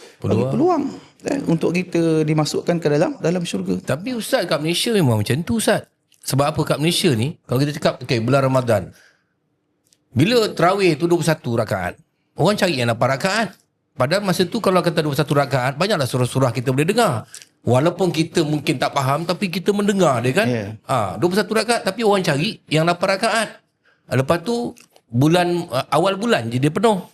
untuk kita dimasukkan ke dalam syurga. Tapi Ustaz, kat Malaysia memang macam tu Ustaz. Sebab apa kat Malaysia ni, kalau kita cakap bulan Ramadan, bila tarawih tu 21 rakaat, orang cari yang 8 rakaat. Padahal masa tu kalau kata 21 rakaat, banyaklah surah-surah kita boleh dengar. Walaupun kita mungkin tak faham, tapi kita mendengar dia kan. 21 rakaat tapi orang cari yang 8 rakaat. Lepas tu awal bulan je dia penuh.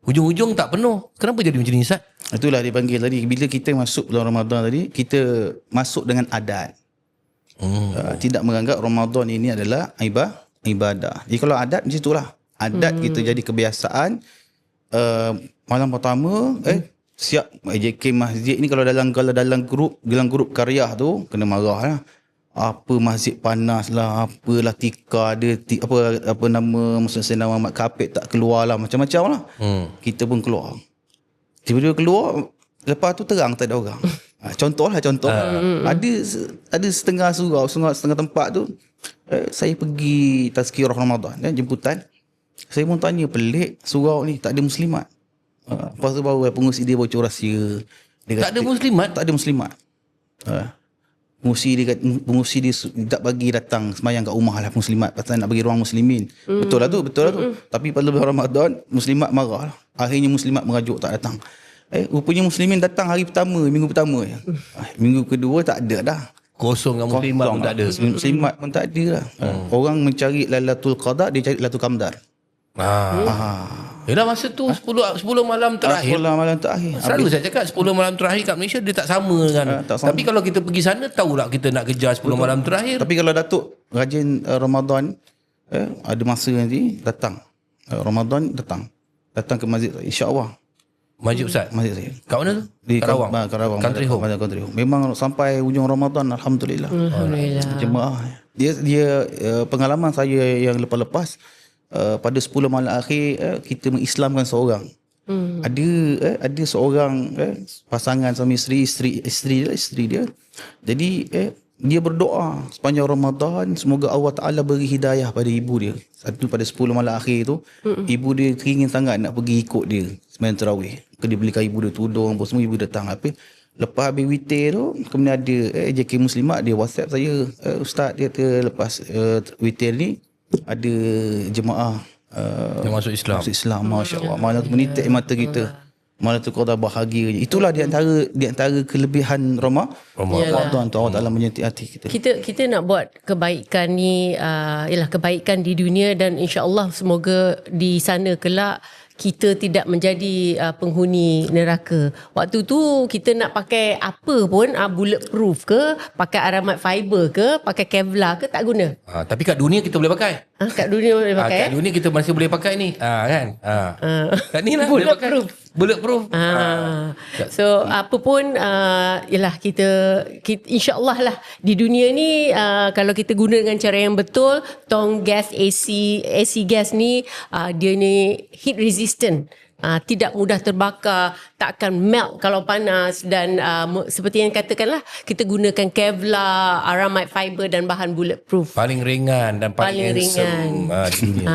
Hujung-hujung tak penuh. Kenapa jadi macam ni Ustaz? Itulah dia panggil tadi, bila kita masuk bulan Ramadan tadi, kita masuk dengan adat. Tidak menganggap Ramadan ini adalah ibadah. Jadi kalau adat macam itulah. Adat kita jadi kebiasaan. Malam pertama siap JK masjid ni, kalau dalam grup karya tu kena marah lah. Apa masjid panas lah, apalah tika ada apa nama Musa Muhammad kapet tak keluar lah, macam-macam lah. Kita pun keluar. Tiba-tiba keluar, lepas tu terang tak ada orang. Contoh. Ada setengah surau, setengah tempat tu saya pergi tazkirah Ramadan jemputan. Saya pun tanya, pelik surau ni tak ada muslimat. Lepas tu baru pengurusi dia bocor rahsia. Dia tak ada muslimat? Tak ada muslimat. Pengurusi dia tak bagi datang semayang kat rumah lah muslimat, pasal nak bagi ruang muslimin. Betul lah tu. Tapi pada bulan Ramadan muslimat marah lah. Akhirnya muslimat merajuk tak datang. Rupanya muslimin datang hari pertama, minggu pertama. Minggu kedua tak ada dah. Kosong dengan muslimat pun tak ada. Muslimat pun tak ada lah. Orang mencari Lailatul Qadar, dia cari Lailatul Qamdar. Yelah masa tu 10 malam terakhir. 10 malam terakhir. Selalu saya cakap 10 malam terakhir kat Malaysia dia tak sama dengan. Tapi kalau kita pergi sana, tahulah kita nak kejar 10 malam terakhir. Tapi kalau Datuk rajin Ramadan, ada masa nanti datang. Ramadan datang ke masjid, insya-Allah. Masjid Ustaz? Masjid saya. Kat mana tu? Di Karawang. Country Home. Memang sampai hujung Ramadan, alhamdulillah. Jemaah. Dia pengalaman saya yang lepas-lepas, pada 10 malam akhir kita mengislamkan seorang. Ada seorang pasangan suami isteri dia. Jadi dia berdoa sepanjang Ramadan, semoga Allah Ta'ala beri hidayah pada ibu dia. Satu pada 10 malam akhir tu, ibu dia teringin sangat nak pergi ikut dia sembahyang tarawih. Dia belikan ibu dia tudung apa semua, ibu datang. Lepas habis witir tu, kemudian ada JK Muslimat, dia WhatsApp saya, Ustaz, dia kata lepas witir ni ada jemaah yang masuk Islam. Masya-Allah. Malam tu menitik mata kita. Malam tu Qadar bahagia. Itulah di antara kelebihan Ramadan tu, Allah Taala menyentuh hati kita. Kita nak buat kebaikan ni, ialah kebaikan di dunia, dan insya-Allah semoga di sana kelak kita tidak menjadi penghuni neraka. Waktu tu kita nak pakai apa pun, bulletproof ke, pakai aramat fiber ke, pakai Kevlar ke, tak guna. Tapi kat dunia kita boleh pakai. Kat dunia boleh pakai. Kat dunia kita masih boleh pakai ni. Kan? Kat ni lah boleh pakai. Bulletproof. So apa pun, ialah kita insya-Allah lah di dunia ni, kalau kita guna dengan cara yang betul, tong gas AC gas ni, dia ni heat resistant. Tidak mudah terbakar, tak akan melt kalau panas, dan seperti yang katakanlah, kita gunakan Kevlar, aramid fiber dan bahan bulletproof. Paling ringan dan paling ringan di dunia.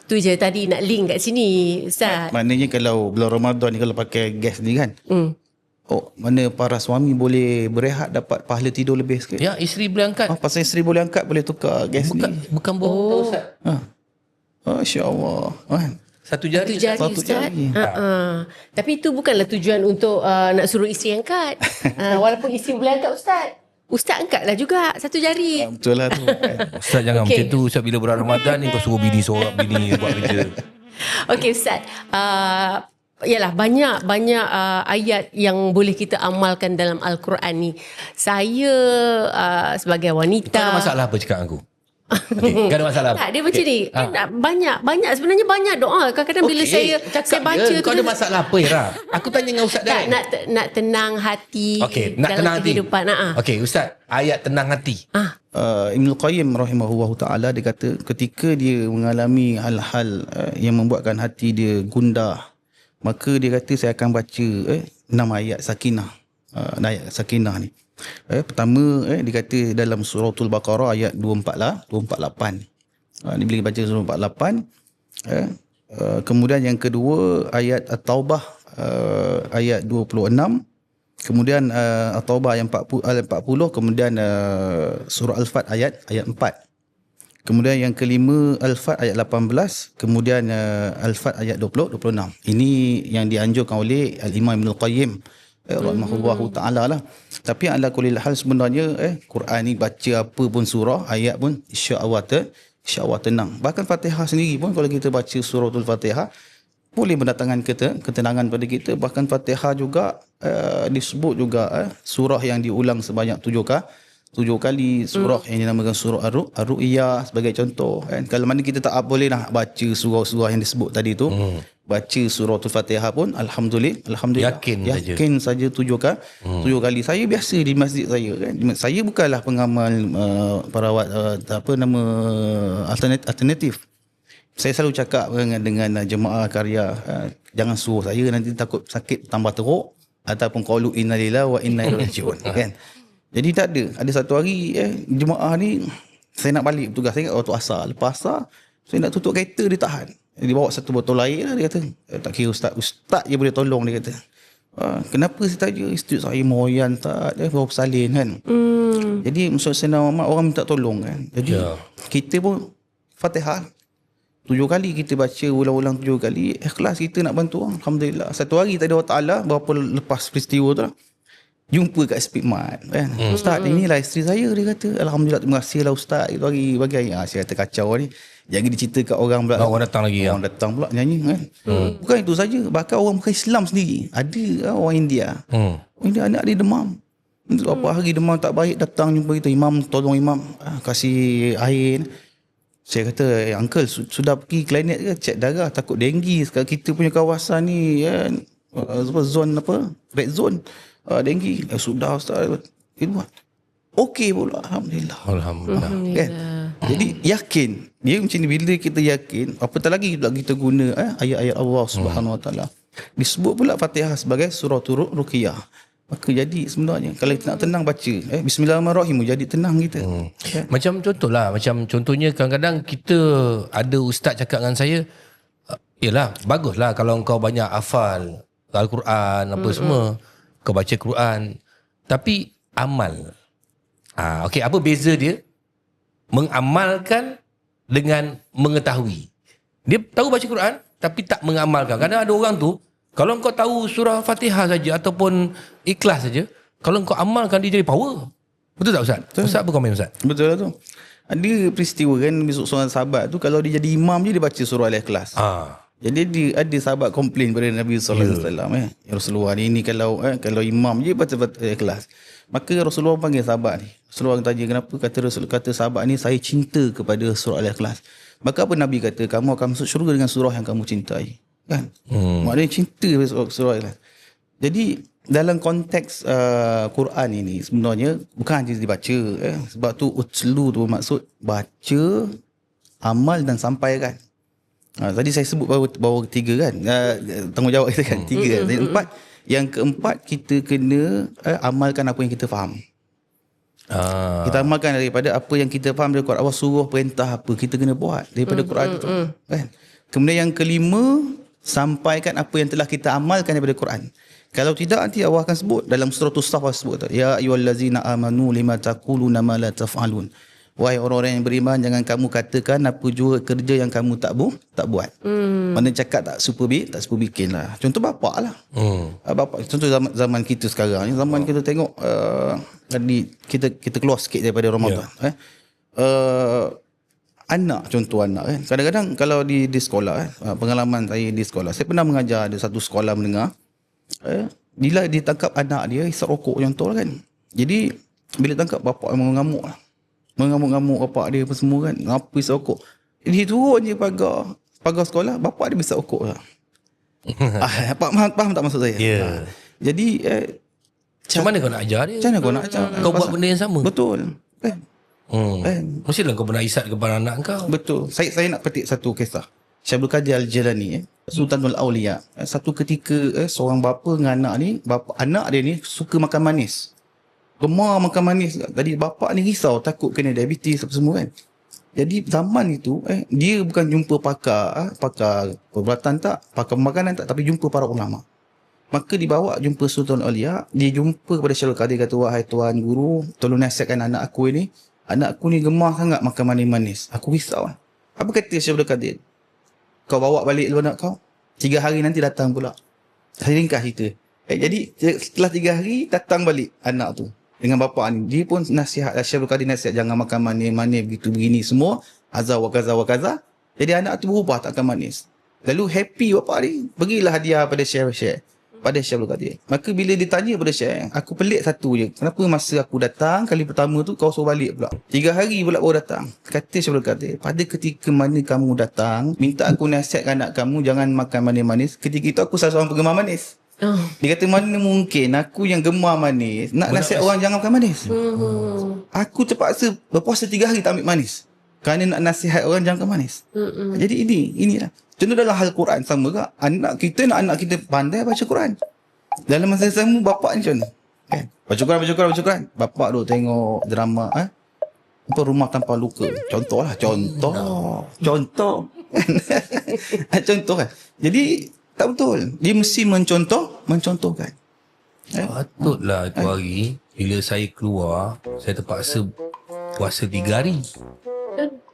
Tu je tadi nak link kat sini Ustaz. Maknanya kalau bulan Ramadan ni kalau pakai gas ni kan, mana para suami boleh berehat, dapat pahala tidur lebih sikit. Ya, isteri boleh angkat. Pasal isteri boleh angkat, boleh tukar gas ni. Bukan bohong Ustaz. Masya-Allah. Satu jari Ustaz. Tapi itu bukanlah tujuan untuk nak suruh isteri angkat. Walaupun isteri boleh angkat Ustaz. Ustaz angkatlah juga satu jari. Betul lah tu. Ustaz jangan Okey. macam tu. Ustaz bila bulan Ramadan ni kau suruh bini sorak bini buat kerja. Okey Ustaz, yalah banyak ayat yang boleh kita amalkan dalam Al-Quran ni. Saya sebagai wanita, Kau ada masalah apa cakap dengan aku? Okay, kau ada masalah apa? tak, dia macam ni. Banyak sebenarnya banyak doa. Kadang-kadang bila saya baca je. tu Kau ada masalah apa Ira? Aku tanya dengan Ustaz tak, dah. nak tenang hati Okey, nak dalam tenang hati. kehidupan. Okey, Ustaz, ayat tenang hati. Ibn Qayyim rahimahullah ta'ala, dia kata ketika dia mengalami hal-hal yang membuatkan hati dia gundah, maka dia kata saya akan baca 6 ayat sakinah. Ayat sakinah ni. Pertama dia kata dalam suratul Baqarah ayat 248. Dia bila baca surah 248. Kemudian yang kedua ayat At-Taubah ayat 26. Kemudian At-Taubah ayat 40, kemudian surah Al-Fat ayat 4. Kemudian yang kelima Al-Fat ayat 18, kemudian Al-Fat ayat 26. Ini yang dianjurkan oleh Al-Imam Ibn Qayyim rahimahullahu ta'ala lah. Tapi ala kulli hal sebenarnya Quran ni baca apa pun surah, ayat pun insya-Allah tenang. Bahkan Fatihah sendiri pun kalau kita baca suratul Fatihah boleh mendatangkan ketenangan pada kita. Bahkan Fatihah juga disebut juga surah yang diulang sebanyak 7 kali, surah yang dinamakan surah Ar-Ru'yah sebagai contoh kan. Kalau mana kita tak boleh nak baca surah-surah yang disebut tadi tu, baca suratul Fatihah pun alhamdulillah yakin saja 7 kali. Saya biasa di masjid saya kan. Saya bukanlah pengamal perawat alternatif. Saya selalu cakap dengan jemaah karya, jangan suruh saya nanti takut sakit tambah teruk ataupun qalu innalillahi wa inna ilaihi raji'un kan. Jadi tak ada satu hari jemaah ni saya nak balik bertugas, saya ingat waktu asar, lepas asar saya nak tutup kereta, dia tahan. Dia bawa satu botol air lah, dia kata tak kira ustaz je boleh tolong, dia kata. Kenapa saya tanya, isteri saya moyan tak, dia bawa salin kan. Jadi maksud saya orang minta tolong kan. Jadi kita pun Fatihah 7 kali kita baca, ulang-ulang 7 kali, ikhlas kita nak bantu orang. Alhamdulillah. Satu hari tadi Allah Ta'ala berapa lepas peristiwa tu lah, jumpa kat Speedmart kan. Ustaz, inilah isteri saya, dia kata. Alhamdulillah, terima kasih lah Ustaz. Itu hari bagi air. Saya kata kacau ni. Jangan dicerita kat orang pula. Orang datang lagi. Orang datang pula nyanyi kan. Bukan itu saja. Bahkan orang bukan Islam sendiri. Ada orang India. India anak dia demam. Berapa hari demam tak baik, datang jumpa kita. Imam, tolong Imam. Kasih air. Saya kata, uncle sudah pergi klinik ke? Cek darah, takut denggi. Sekarang kita punya kawasan ni kan. Zone apa? Red zone. Denggi. Sudah Ustaz. Itu buat. Okey pula. Alhamdulillah. Kan? Jadi yakin. Dia macam ni, bila kita yakin, apatah lagi kita guna ayat-ayat Allah Subhanahu Wa Taala. Disebut pula Fatihah sebagai suratul Ruqyah. Maka jadi sebenarnya kalau kita nak tenang baca Bismillahirrahmanirrahim, jadi tenang kita. Macam contohlah, macam contohnya kadang-kadang kita ada ustaz cakap dengan saya, yalah baguslah kalau kau banyak hafal Al-Quran apa semua, kau baca Quran, tapi amal. Okey, apa beza dia mengamalkan dengan mengetahui? Dia tahu baca Quran tapi tak mengamalkan. Kadang ada orang tu, kalau kau tahu surah Fatihah saja ataupun ikhlas saja, kalau kau amalkan dia jadi power. Betul tak Ustaz? Betul. Ustaz apa komen Ustaz? Betul lah tu. Ada peristiwa kan, seorang sahabat tu kalau dia jadi imam je dia baca surah Al-Ikhlas. Jadi ada sahabat komplain pada Nabi sallallahu alaihi wasallam ya Rasulullah ni kalau imam je baca Al-Ikhlas. Maka Rasulullah panggil sahabat ni. Rasulullah tanya kenapa, kata sahabat ni, saya cinta kepada surah Al-Ikhlas. Maka apa Nabi kata, kamu akan masuk syurga dengan surah yang kamu cintai. Kan? Maknanya cinta surah Al-Ikhlas. Jadi dalam konteks Quran ini sebenarnya bukan hanya dibaca sebab tu utslu tu bermaksud baca, amal dan sampaikan. Tadi saya sebut baru 3 kan, tanggungjawab kita kan 3 kan. Jadi 4, yang keempat kita kena amalkan apa yang kita faham. Kita amalkan daripada apa yang kita faham dari Quran. Allah suruh perintah apa kita kena buat daripada Quran itu kan. Kemudian yang kelima, sampaikan apa yang telah kita amalkan daripada Quran. Kalau tidak nanti Allah akan sebut dalam surah As-Saff, sebut ya ayyuhallazina amanu lima taquluna ma la taf'alun. Wahai orang-orang yang beriman, jangan kamu katakan apa jua kerja yang kamu tak buat. Mana cakap tak super bikin lah. Contoh bapak lah. Bapak, contoh zaman kita sekarang ni, zaman kita tengok kita keluar sikit daripada Ramadan. Anak, contoh anak kan. Kadang-kadang kalau di sekolah pengalaman saya di sekolah, saya pernah mengajar ada satu sekolah menengah. Bila ditangkap anak dia isap rokok contoh lah kan. Jadi bila tangkap bapak mengamuk lah. Mengamuk-ngamuk bapak dia apa semua kan. Ngapa isap rokok. Dia turun je pagar sekolah, bapak dia isap rokok lah. Faham tak maksud saya? Ya. Jadi Macam mana kau nak ajar dia? macam mana kau nak ajar? Kau buat benda yang sama. Betul. Kan? Mestilah kau pernah isat kepada anak kau. Betul. Saya nak petik satu kisah. Syekh Abdul Qadir Al-Jilani, Sultanul Auliya. Satu ketika seorang bapa dengan anak ni, anak dia ni suka makan manis. Gemar makan manis. Tadi bapak ni risau takut kena diabetes apa semua kan. Jadi zaman itu dia bukan jumpa pakar perubatan tak, pakar makanan tak, tapi jumpa para ulama. Maka dibawa jumpa Sultanul Auliya, dia jumpa kepada Syekh Abdul Qadir, kata, wahai tuan guru, tolong nasihatkan anak aku ni. Anak aku ni gemar sangat makan manis-manis. Aku risau. Apa kata Syekh Abdul Qadir? Kau bawa balik dulu anak kau. 3 hari nanti datang pula. Saya ringkas cerita. Jadi setelah 3 hari datang balik anak tu dengan bapa ni. Dia pun nasihat, Syekh Abdul Qadir nasihat jangan makan manis-manis begitu begini semua. Azza wa kaza. Jadi anak tu berubah tak makan manis. Lalu happy bapa ni, berilah hadiah pada Syekh Abdul Qadir. Maka bila ditanya pada Syekh, aku pelik satu je. Kenapa masa aku datang kali pertama tu kau suruh balik pula? 3 hari pula baru datang. Kata Syekh Abdul Qadir, pada ketika mana kamu datang, minta aku nasihatkan anak kamu jangan makan manis-manis. Ketika itu aku salah seorang penggemar manis. Dia kata mana mungkin aku yang gemar manis nak nasihat orang jangan makan manis. Aku terpaksa berpuasa 3 hari tak ambil manis kerana nak nasihat orang jangan makan manis. Jadi inilah. Contoh dalam hal Quran sama ke? Anak kita pandai baca Quran. Dalam masa sama bapak ni macam mana? Baca Quran. Bapak tu tengok drama apa Rumah Tanpa Luka. Contoh. Contoh kan. Jadi tak betul. Dia mesti mencontohkan. Patutlah itu hari bila saya keluar, saya terpaksa puasa 3 hari.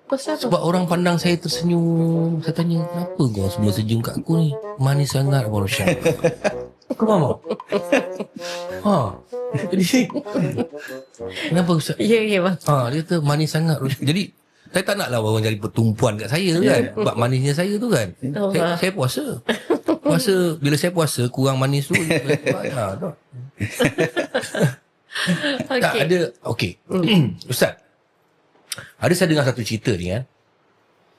Pasal apa? Sebab orang pandang saya tersenyum. Saya tanya, kenapa kau semua senyum kat aku ni? Manis sangat Abang Rosyad. Kau faham tak? Jadi kenapa Ustaz? Ya bang. Dia kata manis sangat Rosyad. Jadi saya tak naklah orang jadi pertumpuan kat saya kan. Sebab manisnya saya tu kan. Saya puasa. Bila saya puasa kurang manis tu. Tak ada. Okey. Ustaz, ada saya dengar satu cerita ni kan.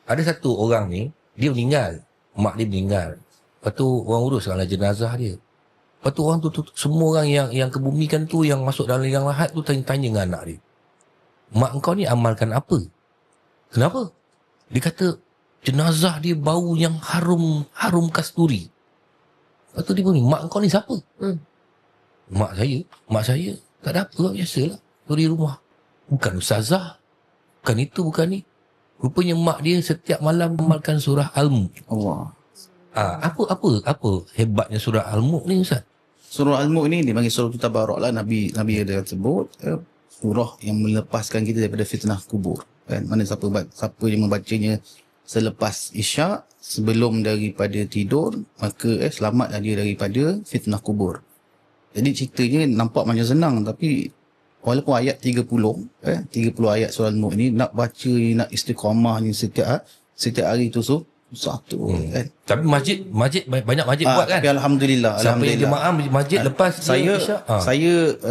Ada satu orang ni, dia meninggal. Mak dia meninggal. Lepas tu orang uruskanlah jenazah dia. Lepas tu orang tu semua orang yang kebumikan tu, yang masuk dalam liang lahat tu tanya-tanya dengan anak dia. Mak engkau ni amalkan apa? Kenapa? Dia kata jenazah dia bau yang harum kasturi. Lepas tu dia pun, mak engkau ni siapa? Mak saya tak ada apa, biasalah. Tu di rumah. Bukan ustazah. Bukan itu, bukan ni. Rupanya mak dia setiap malam amalkan surah Al-Mulk. Allah. Apa hebatnya surah Al-Mulk ni Ustaz? Surah Al-Mulk ni dipanggil surah Tabarak lah. Nabi ada sebut surah yang melepaskan kita daripada fitnah kubur. Kan? Mana siapa yang membacanya selepas Isyak, sebelum daripada tidur, maka selamatlah dia daripada fitnah kubur. Jadi ceritanya nampak macam senang, tapi walaupun ayat 30 ayat surah Al-Mulk ni nak baca ni, nak istiqamah ni setiap hari tu satu kan. Tapi masjid banyak masjid buat kan. Tapi alhamdulillah Siapa yang jemaah masjid lepas saya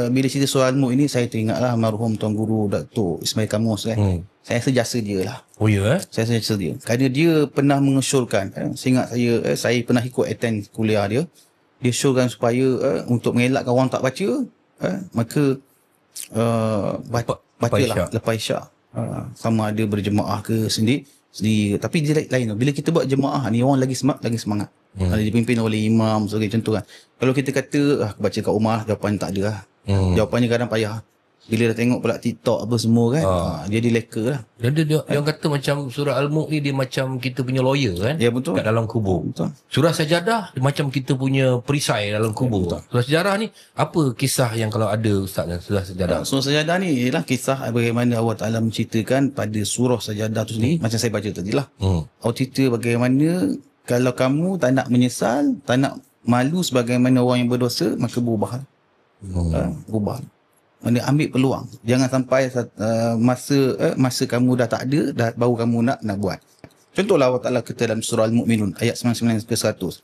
bila cerita surah Al-Mulk ini saya teringatlah almarhum Tuan Guru Datuk Ismail Kamus kan. Saya rasa jasa dia lah. Oh ya Saya rasa jasa dia. Kerana dia pernah mengesyorkan saya ingat saya pernah ikut attend kuliah dia. Dia syorkan supaya untuk mengelakkan orang tak baca maka bacalah lepas Isyak. Sama ada berjemaah ke sendiri. Tapi dia lain. Bila kita buat jemaah ni orang lagi semangat. Kalau dipimpin oleh imam sebagai contoh kan. Kalau kita kata aku baca kat rumah, jawapan tak ada lah. Jawapannya kadang payah. Bila dah tengok pula TikTok apa semua kan, jadi leka lah. Dia yang kata macam surah Al-Mulk ni dia macam kita punya lawyer kan. Ya, betul. Kat dalam kubur. Betul. Surah Sajadah dia macam kita punya perisai dalam kubur. Surah Sejarah ni apa kisah yang kalau ada Ustaz yang surah Sajadah? Surah Sajadah ni ialah kisah bagaimana Allah Ta'ala menceritakan pada surah Sajadah tu sendiri, macam saya baca tadi lah. Allah cerita bagaimana kalau kamu tak nak menyesal, tak nak malu sebagaimana orang yang berdosa, maka berubah. Berubah. Mana ambil peluang. Jangan sampai masa kamu dah tak ada, baru kamu nak buat. Contohlah Allah Ta'ala kata dalam surah Al-Mu'minun ayat 99 ke 100.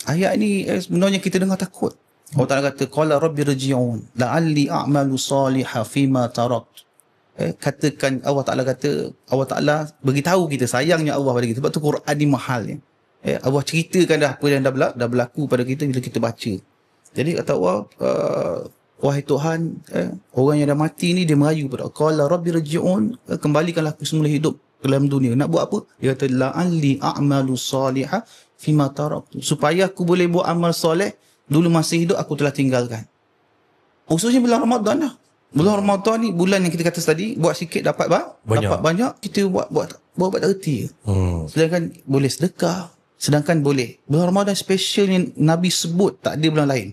Ayat ni sebenarnya kita dengar takut. Allah Ta'ala kata qala rabbi rji'un la'alli a'malu salihan fima tarakt. Katakan Allah Ta'ala beritahu kita, sayangnya Allah pada kita. Sebab tu Quran ni mahal ni. Allah ceritakan dah apa yang dah berlaku pada kita bila kita baca. Jadi kata Allah, wahai Tuhan, orang yang dah mati ni dia merayu pada qala rabbi rji'un, kembalikanlah aku semula hidup ke dalam dunia. Nak buat apa? Dia kata la'alli a'malu salihan fima taraktu, supaya aku boleh buat amal soleh dulu masih hidup aku telah tinggalkan. Khususnya bulan Ramadan lah. Bulan Ramadan ni bulan yang kita kata tadi, buat sikit dapat banyak, kita buat tak reti. Sedangkan boleh sedekah, sedangkan boleh. Bulan Ramadan special yang Nabi sebut, tak ada bulan lain.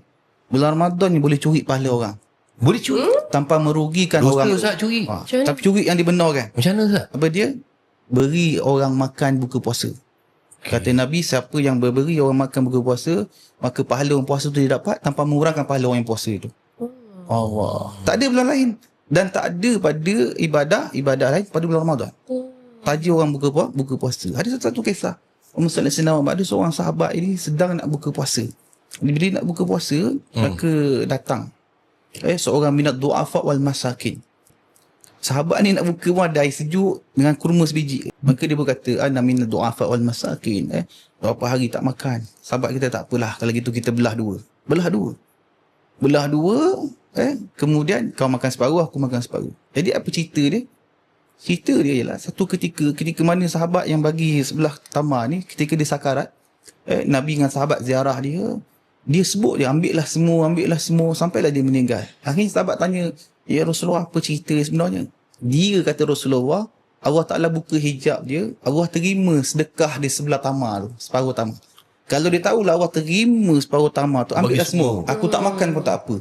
Bulan Ramadan ni boleh curi pahala orang. Boleh curi? Tanpa merugikan Dosa orang. Ustaz curi. Tapi curi yang dibenarkan. Macam mana Ustaz? Apa dia? Beri orang makan buka puasa. Kata Nabi, siapa yang beri orang makan buka puasa, maka pahala orang puasa tu dia dapat tanpa mengurangkan pahala orang yang puasa itu. Allah. Tak ada bulan lain. Dan tak ada pada ibadah lain pada bulan Ramadan. Taja orang buka puasa. Ada satu kisah. Umar Sallallahu ada seorang sahabat ini sedang nak buka puasa. Bila nak buka puasa, maka datang seorang minat du'afa wal masakin. Sahabat ni nak buka wadai sejuk dengan kurma sebiji. Maka dia berkata, ana minat du'afa wal masakin. Berapa hari tak makan. Sahabat kita, tak apalah, kalau gitu kita belah dua. Kemudian kau makan separuh, aku makan separuh. Jadi apa cerita dia? Cerita dia ialah satu ketika mana sahabat yang bagi sebelah tamar ni, ketika dia sakarat, Nabi dengan sahabat ziarah dia sebut dia ambillah semua sampailah dia meninggal. Akhirnya sahabat tanya, ya Rasulullah, apa cerita sebenarnya? Dia kata Rasulullah, Allah Ta'ala buka hijab dia, Allah terima sedekah dia sebelah tamar tu, separuh tamar. Kalau dia tahulah Allah terima separuh tamar tu, ambillah semua. Aku tak makan pun tak apa.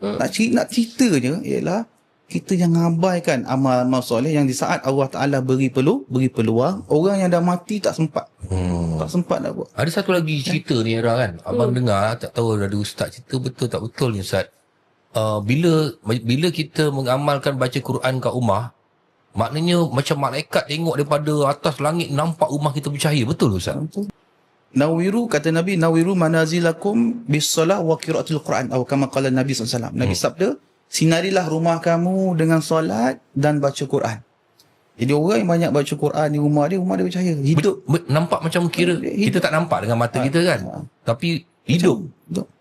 Nak ceritanya ialah kita jangan abaikan amal-amal soleh yang di saat Allah Ta'ala beri peluang, orang yang dah mati tak sempat. Tak sempat nak buat. Ada satu lagi cerita ni Era kan. Abang dengar, tak tahu ada ustaz cerita betul tak betul ni Ustaz. Bila kita mengamalkan baca Quran kat rumah, maknanya macam malaikat tengok daripada atas langit nampak rumah kita bercahaya. Betul Ustaz? Betul. Nawiru, kata Nabi, nawiru manazilakum bis-salah wa qiraatil Quran, atau kama qala Nabi SAW. Nabi sabda, sinarilah rumah kamu dengan solat dan baca Quran. Jadi orang yang banyak baca Quran di rumah dia bercahaya. Hidup. Nampak macam kira kita tak nampak dengan mata kita kan. Tapi hidup.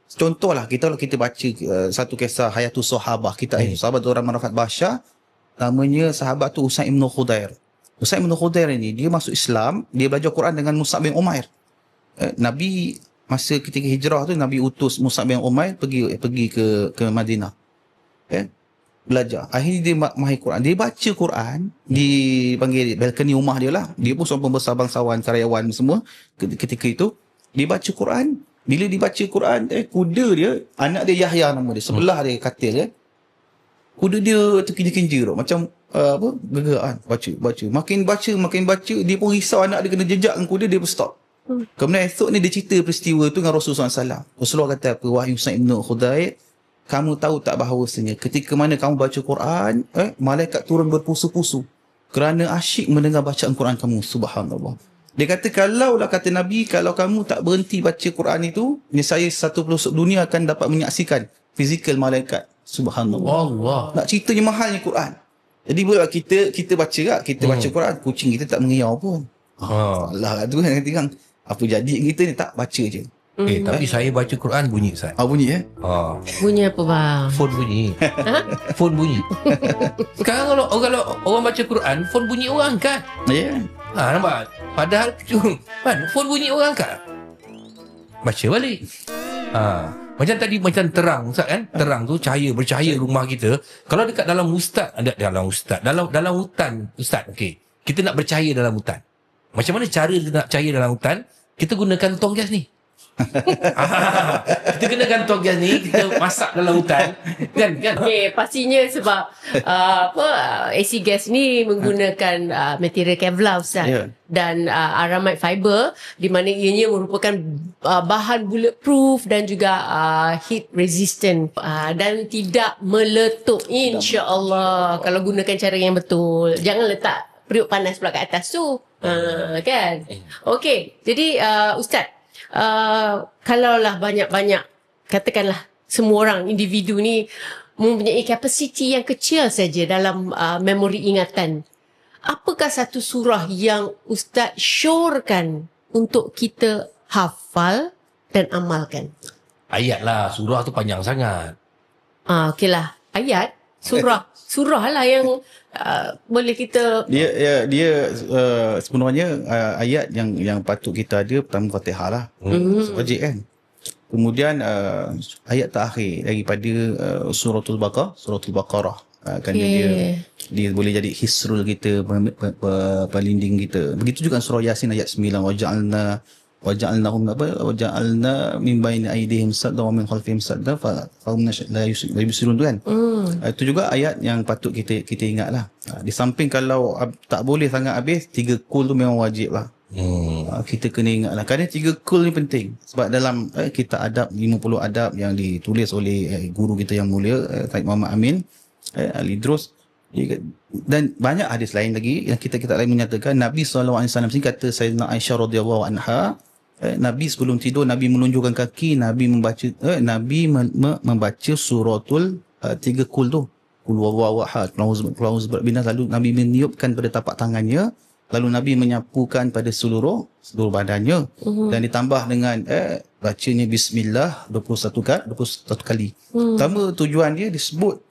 Contohlah, kalau kita baca satu kisah Hayatus Sahabah, kita sahabat orang Marafat Basyar, namanya sahabat tu Usaid bin Khudair. Usaid bin Khudair ini, dia masuk Islam, dia belajar Quran dengan Mus'ab bin Umair. Nabi masa ketika hijrah tu, Nabi utus Mus'ab bin Umair pergi ke Madinah. Belajar. Akhirnya dia mahir Quran. Dia baca Quran di panggil balkoni rumah dia lah. Dia pun seorang pembesar bangsawan, karyawan semua ketika itu. Dia baca Quran. Bila dibaca Quran, kuda dia, anak dia Yahya nama dia, sebelah dia katil dia. Kuda dia terkinja-kinja macam gegarkan baca. Makin baca, dia pun risau anak dia kena jejak dengan kuda, dia pun stop. Kemudian esok ni dia cerita peristiwa tu dengan Rasulullah SAW. Rasulullah kata apa? Wahai Usaid bin Khudair, kamu tahu tak bahawasanya ketika mana kamu baca Quran, malaikat turun berpusu-pusu kerana asyik mendengar bacaan Quran kamu. Subhanallah. Dia kata, kalaulah kata Nabi, kalau kamu tak berhenti baca Quran itu, niscaya satu pelosok dunia akan dapat menyaksikan fizikal malaikat. Subhanallah. Allah. Nak ceritanya mahalnya Quran. Jadi buat kita baca tak? Kita baca Quran, kucing kita tak mengiau pun. Allah tu kan kata, apa jadi kita ni, tak baca je. Tapi saya baca Quran bunyi Ustaz. Bunyi Bunyi apa bang? Phone bunyi. Phone bunyi. Sekarang kalau orang baca Quran, phone bunyi orang angkat. Ya. Nampak? Padahal kan phone bunyi orang angkat. Baca balik. Macam tadi macam terang Ustaz kan? Terang tu bercahaya rumah kita. Kalau dekat dalam dalam hutan Ustaz, okey. Kita nak bercahaya dalam hutan. Macam mana cara kita nak bercahaya dalam hutan? Kita gunakan tong gas ni. Kita gunakan tong gas ni, kita masak dalam hutan kan. Okay, pastinya sebab AC gas ni menggunakan material Kevlar Ustaz. Ya. Dan aramid fiber di mana ianya merupakan bahan bulletproof dan juga heat resistant dan tidak meletup insya-Allah kalau gunakan cara yang betul. Jangan letak periuk panas pula kat atas tu. Kan? Okey, jadi Ustaz, kalaulah banyak-banyak, katakanlah semua orang, individu ni mempunyai kapasiti yang kecil saja dalam memori ingatan, apakah satu surah yang Ustaz syorkan untuk kita hafal dan amalkan? Ayat lah, surah tu panjang sangat. Okeylah, ayat, surah lah yang boleh kita. Dia sebenarnya ayat yang patut kita ada pertama Fatihah lah. Wajib kan. Kemudian ayat terakhir daripada suratul Baqarah. Kerana dia boleh jadi hisrul kita, pelinding kita. Begitu juga surah Yasin ayat 9, waja'alna min baini aydihim sadda wa min khalfihim sadda fa hum la yubsirun tu kan. Itu juga ayat yang patut kita ingatlah. Di samping kalau tak boleh sangat habis, 3 kul tu memang wajib lah. Kita kena ingatlah, kerana 3 kul ni penting. Sebab dalam kitab adab, 50 adab yang ditulis oleh guru kita yang mulia Said Muhammad Amin Al-Idrus, dan banyak hadis lain lagi yang kita lain menyatakan Nabi SAW sini kata Sayyidina Aisyah radhiyallahu anha, Nabi sebelum tidur Nabi menunjukkan kaki, Nabi membaca suratul 3 kul tu, kul huwallahu ahad, qul a'udzu birabbin nas, lalu Nabi meniupkan pada tapak tangannya, lalu Nabi menyapukan pada seluruh badannya, dan ditambah dengan bacanya bismillah 21 kali. Pertama tujuan dia disebut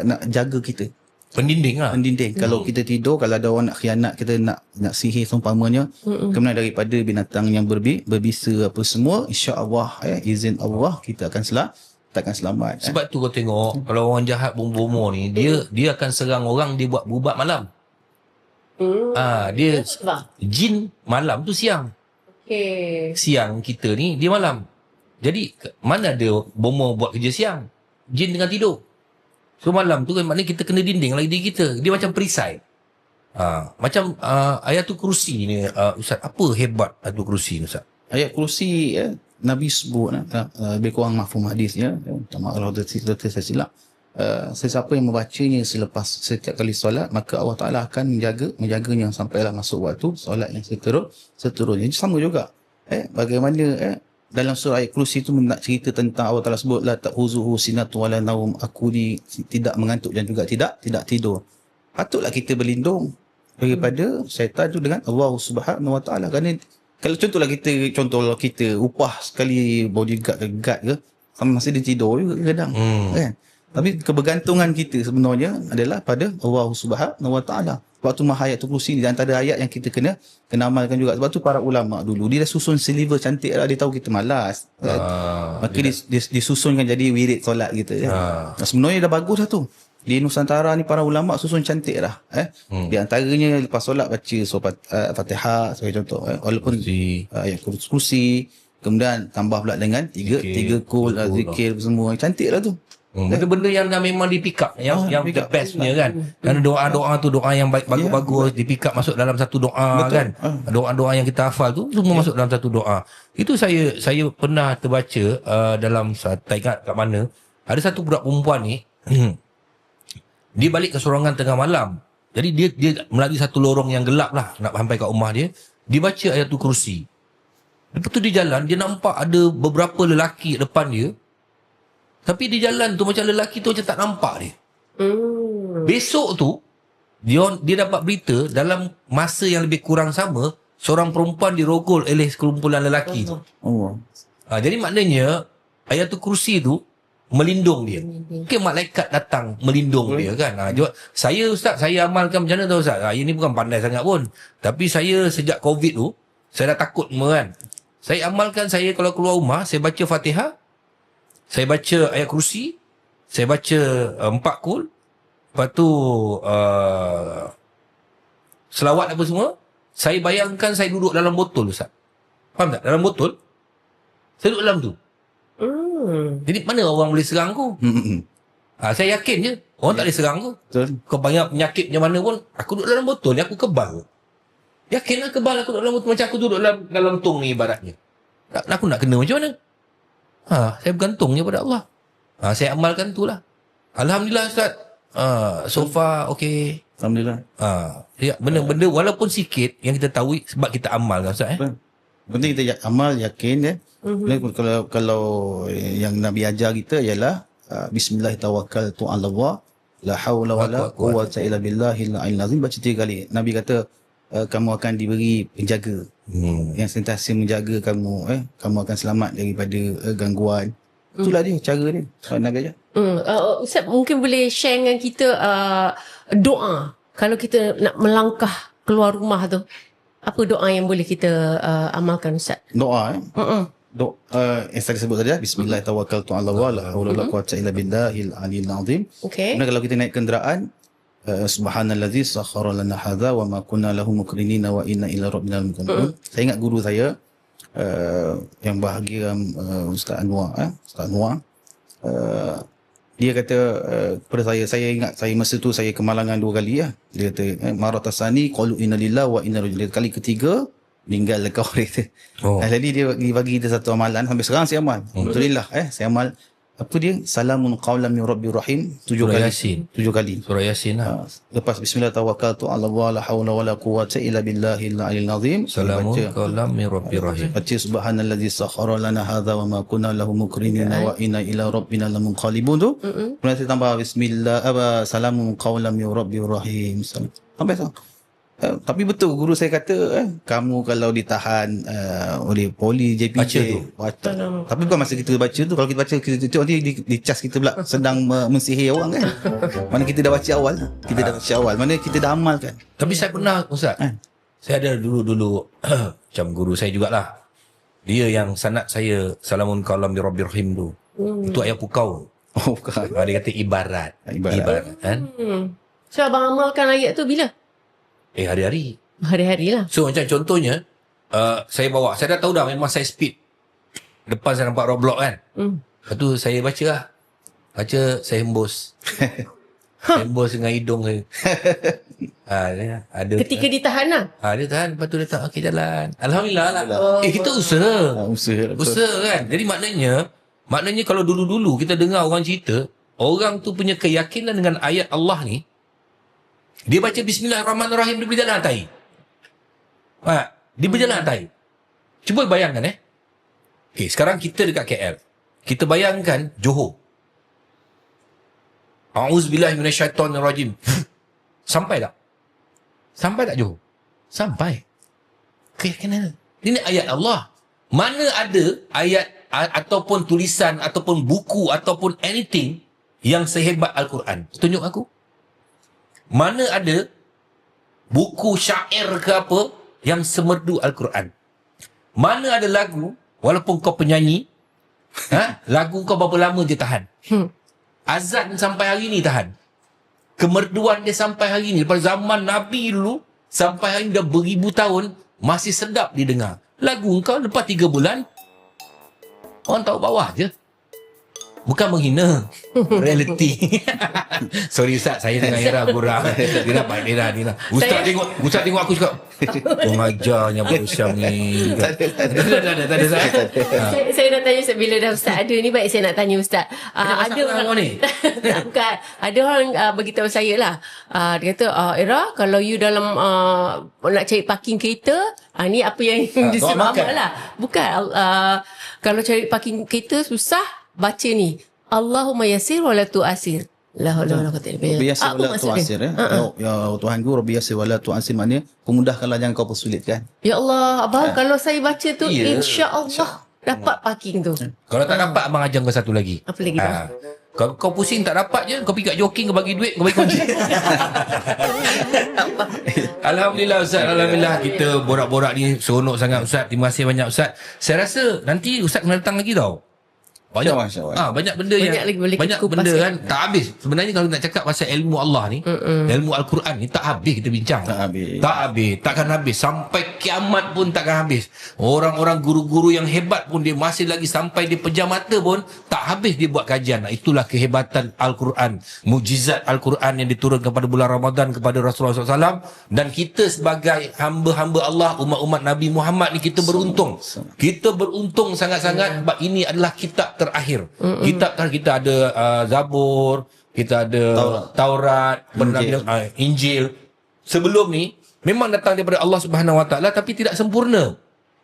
nak jaga kita, Pendinding lah. Kalau kita tidur, kalau ada orang nak khianat kita, nak sihir seumpamanya, kemudian daripada binatang yang berbisa apa semua, insya-Allah izin Allah kita akan selamat. Sebab tu kau tengok kalau orang jahat bomo ni, dia akan serang orang, dia buat bubat malam. Dia jin malam tu siang. Okey. Siang kita ni dia malam. Jadi mana ada bomo buat kerja siang? Jin tengah tidur. So malam tu kan maknanya kita kena dinding lagi diri kita. Dia macam perisai. Macam Ayatul Kursi ni Ustaz, apa hebat Ayatul Kursi ni Ustaz? Ayat kursi Nabi sebut lebih kurang mafhum hadisnya, kalau saya silap, sesiapa yang membacanya setiap kali solat, maka Allah Ta'ala akan menjaganya sampailah masuk waktu solat yang seterusnya. Sama juga bagaimana dalam surah ayat kursi itu nak cerita tentang Allah Ta'ala sebut la ta'khuzuhu sinatun wala naum, aku ni tidak mengantuk dan juga tidak tidur. Patutlah kita berlindung daripada syaitan tu dengan Allah Subhanahu Wa Ta'ala. Kerana kalau contohlah kita upah sekali bodyguard ke guard ke, sama masa dia tidur juga kadang kan. Tapi kebergantungan kita sebenarnya adalah pada Allah Subhanahu Wa Ta'ala. Waktu Ayatul Kursi ni antara ayat yang kita kena amalkan juga. Sebab tu para ulama dulu dia dah susun silver cantik lah, dia tahu kita malas. Maka disusunkan jadi wirid solat kita. Sebenarnya dah bagus lah tu. Di Nusantara ni para ulama susun cantik lah. Di antaranya lepas solat baca surah Fatihah sebagai contoh. Walaupun ayat kursi, kemudian tambah pula dengan tiga kul, zikir semua. Cantik lah tu. Benda-benda yang dah memang di pick up, yang the best punya kan. Kerana doa-doa tu doa yang bagus-bagus di pick up masuk dalam satu doa. Betul. Kan. Doa-doa yang kita hafal tu semua masuk dalam satu doa. Itu saya pernah terbaca dalam, tak ingat kat mana, ada satu budak perempuan ni dia balik ke sorangan tengah malam. Jadi dia melalui satu lorong yang gelap lah nak sampai kat rumah dia. Dia baca Ayatul Kursi. Lepas tu dia jalan, dia nampak ada beberapa lelaki depan dia. Tapi di jalan tu macam lelaki tu macam tak nampak dia. Besok tu dia dapat berita dalam masa yang lebih kurang sama, seorang perempuan dirogol oleh sekumpulan lelaki tu. Jadi maknanya Ayatul Kursi tu melindung dia. Mungkin malaikat datang melindung dia kan. Saya Ustaz, saya amalkan macam mana tahu Ustaz? Ini bukan pandai sangat pun. Tapi saya sejak COVID tu, saya dah takut semua kan. Saya amalkan, saya kalau keluar rumah, saya baca Fatihah, saya baca ayat kursi, saya baca 4 kul, lepas tu selawat apa semua, saya bayangkan saya duduk dalam botol, Ustaz. Faham tak? Dalam botol, saya duduk dalam tu. Jadi mana orang boleh serang aku? Saya yakin je orang tak boleh serang aku. Betul. Kau banyak penyakit macam mana pun, aku duduk dalam botol ni, aku kebal. Yakinlah kebal aku duduk dalam botol. Macam aku duduk dalam tong ni ibaratnya. Aku nak kena macam mana? Saya bergantung je pada Allah. Saya amalkan tu lah. Alhamdulillah Ustaz. So far okay. Alhamdulillah. Ya, benda-benda walaupun sikit yang kita tahu sebab kita amal kan Ustaz. Penting kita amal, yakin ya. Kalau yang Nabi ajar kita ialah bismillah tawakkaltu 'ala Allah la haula wala quwwata illa billahil aliyyil azim. Baca 3 kali. Nabi kata kamu akan diberi penjaga yang sentiasa menjaga kamu, kamu akan selamat daripada gangguan. Itulah dia cara dia. Nabi ajar. Ustaz mungkin boleh share dengan kita doa kalau kita nak melangkah keluar rumah tu. Apa doa yang boleh kita amalkan Ustaz? Doa yang saya sebut tadi, bismillah tawakkaltu 'ala Allah la haula wala quwwata illa billahil aliyyil azim. Okey. Kemudian kalau kita naik kenderaan, subhanallazi sakhkhara lana hadza wa ma kunna lahu muqrinina wa inna ila rabbina lamunqalibun. Saya ingat guru saya yang bahagia, Ustaz Anwar, Ustaz Anwar, dia kata kepada saya ingat saya masa tu saya kemalangan 2 kali ya. Dia kata maratasani qalu inna lillahi wa inna ilaihi raji'un. Kali ketiga meninggal kau dia. Jadi dia bagi kita satu amalan, sampai sekarang saya amal. Alhamdulillah saya amal. Apa dia? Salamun qaulan min rabbir rahim 7 kali. Yasin. 7 kali. Surah Yasin lah. Lepas bismillah tawakkaltu 'ala Allah la haula wala quwwata illa billahil aliyyil azim. Salamun qaulan min rabbir rahim. Baca subhanallazi sakhkhara lana hadza wa ma kunna lahu muqrinina wa inna ila rabbina lamunqalibun tu. Kemudian saya tambah bismillah salamun qaulan min rabbir rahim. Sampai tu. Tapi betul guru saya kata kamu kalau ditahan oleh poli JPJ baca. Tapi bukan masa kita baca tu, kalau kita baca kita nanti dicas kita pula sedang mensihir orang kan. Mana kita dah baca awal, mana kita dah amalkan. Tapi saya pernah Ustaz, saya ada dulu macam guru saya jugalah, dia yang sanad saya salamun qaulan min rabbir rahim tu. Itu ayat pukau. Bukan. Dia kata ibarat kan. So abang amalkan ayat tu bila? Hari-hari. Hari-hari lah. So macam contohnya saya bawa, saya dah tahu dah memang saya speed. Depan saya nampak roadblock kan. Lepas tu saya baca lah. Baca saya hembus. Saya hembus dengan hidung saya. Ada Ketika ditahan lah. dia tahan. Lepas tu dia tak okey jalan. Alhamdulillah lah. Kita usaha. Usaha kan. Jadi maknanya kalau dulu-dulu kita dengar orang cerita, orang tu punya keyakinan dengan ayat Allah ni, dia baca bismillahirrahmanirrahim, dia berjalan atas air. Dia berjalan atas air. Cuba bayangkan Okay, sekarang kita dekat KL. Kita bayangkan Johor. A'udzubillahi minasyaitonirrajim. Sampai tak? Sampai tak Johor? Sampai. Keyakinan. Ini ayat Allah. Mana ada ayat ataupun tulisan ataupun buku ataupun anything yang sehebat Al-Quran? Tunjuk aku. Mana ada buku syair ke apa yang semerdu Al-Quran? Mana ada lagu, walaupun kau penyanyi, lagu kau berapa lama dia tahan? Azan sampai hari ni tahan. Kemerduan dia sampai hari ni. Daripada zaman Nabi dulu, sampai hari ni dah beribu tahun, masih sedap didengar. Lagu kau lepas 3 bulan, orang tahu bawah je. Bukan menghina, reality. Sorry Ustaz, saya dengan Ira gurau. Dia dah baik, dia dah. Ustaz tengok aku cakap, pengajarnya Abang Syam ni. Tak ada. Saya nak tanya Ustaz, bila dah Ustaz ada ni, baik saya nak tanya Ustaz. Ada orang ni? Bukan. Ada orang beritahu saya lah. Dia kata, Ira, kalau you dalam nak cari parking kereta, ni apa yang disuruh amal lah. Bukan. Kalau cari parking kereta susah, baca ni Allahumma yassir wa la tu'asir. La haula wala quwwata illa billah. Rabbi yassir wa la tu'asir. Ya Tuhanku, Rabbi yassir wa la tu'asir, maknanya pemudahkanlah, jangan kau persulitkan. Ya Allah, abang kalau saya baca tu insya-Allah dapat parking tu. Kalau tak dapat, abang ajar kau satu lagi. Apa lagi bang? Kalau kau pusing tak dapat je, kau pergi kat joking, kau bagi duit, kau bagi kunci. Alhamdulillah Ustaz, alhamdulillah kita borak-borak ni seronok sangat Ustaz. Terima kasih banyak Ustaz. Saya rasa nanti Ustaz kena datang lagi tau. Banyak Masya Allah. banyak benda Banyak yang lagi boleh kita banyak kupas benda kan. kan tak habis. Sebenarnya kalau nak cakap pasal ilmu Allah ni, ilmu Al-Quran ni tak habis kita bincang. Tak habis. Tak habis, takkan habis sampai kiamat pun takkan habis. Orang-orang guru-guru yang hebat pun dia masih lagi sampai di pejam mata pun tak habis dia buat kajian. Itulah kehebatan Al-Quran, mukjizat Al-Quran yang diturunkan pada bulan Ramadan kepada Rasulullah SAW. Dan kita sebagai hamba-hamba Allah, umat-umat Nabi Muhammad ni, kita beruntung. Kita beruntung sangat-sangat sebab ini adalah kitab terakhir. Kitab terakhir kita ada Zabur, kita ada Taurat, Injil. Sebelum ni memang datang daripada Allah Subhanahu Wa Taala tapi tidak sempurna.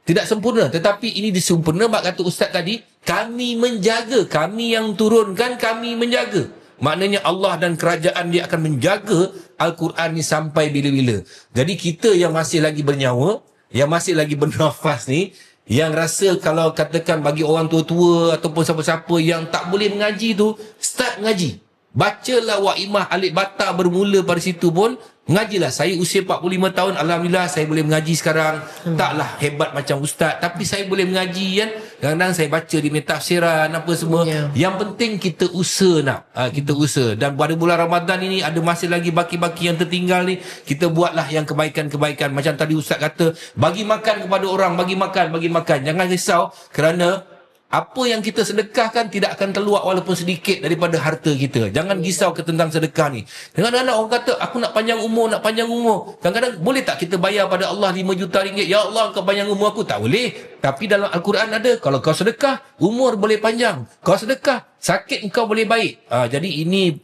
Tidak sempurna, tetapi ini disempurna. Bak kata ustaz tadi, kami menjaga, kami yang turunkan, kami menjaga. Maknanya Allah dan kerajaan dia akan menjaga Al-Quran ni sampai bila-bila. Jadi kita yang masih lagi bernyawa, yang masih lagi bernafas ni, yang rasa kalau katakan bagi orang tua-tua ataupun siapa-siapa yang tak boleh mengaji tu, start mengaji. Bacalah Wa'imah Alif Bata bermula pada situ pun, mengajilah. Saya usia 45 tahun, Alhamdulillah saya boleh mengaji sekarang. Taklah hebat macam ustaz, tapi saya boleh mengaji kan. Kadang-kadang saya baca di metafsiran apa semua. Yang penting kita usaha kita usaha. Dan pada bulan Ramadan ini ada masih lagi baki-baki yang tertinggal ni. Kita buatlah yang kebaikan-kebaikan. Macam tadi ustaz kata, bagi makan kepada orang, bagi makan. Jangan risau kerana apa yang kita sedekahkan tidak akan terluak walaupun sedikit daripada harta kita. Jangan risau tentang sedekah ni. Kadang-kadang orang kata, aku nak panjang umur. Kadang-kadang boleh tak kita bayar pada Allah 5 juta ringgit? Ya Allah, kau panjang umur aku. Tak boleh. Tapi dalam Al-Quran ada, kalau kau sedekah, umur boleh panjang. Kau sedekah, sakit kau boleh baik. Jadi ini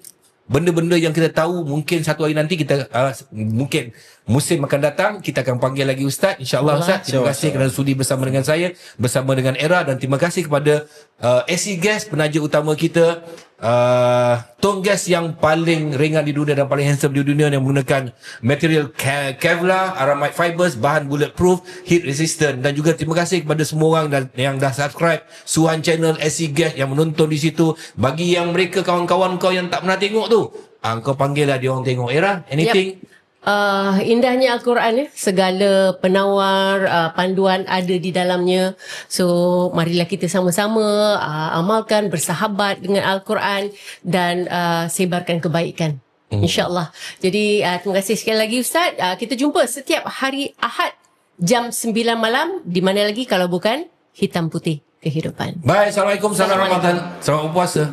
benda-benda yang kita tahu. Mungkin satu hari nanti kita mungkin musim akan datang kita akan panggil lagi ustaz, insya-Allah ustaz. Terima kasih kerana sudi bersama dengan saya, bersama dengan Era, dan terima kasih kepada AC Gas, penaja utama kita, tong gas yang paling ringan di dunia dan paling handsome di dunia, yang menggunakan material Kevlar, Aramide Fibers, bahan bulletproof, heat resistant. Dan juga terima kasih kepada semua orang yang dah subscribe Suhan Channel, AC Gas, yang menonton di situ. Bagi yang mereka kawan-kawan kau yang tak pernah tengok tu, kau panggil lah dia orang tengok. Era, anything? Indahnya Al-Quran, segala penawar, panduan ada di dalamnya. So marilah kita sama-sama amalkan, bersahabat dengan Al-Quran dan sebarkan kebaikan, insya-Allah. Jadi terima kasih sekali lagi Ustaz. Kita jumpa setiap hari Ahad jam 9 malam. Di mana lagi kalau bukan Hitam Putih Kehidupan. Bye, Assalamualaikum, selamat Ramadan, selamat berpuasa.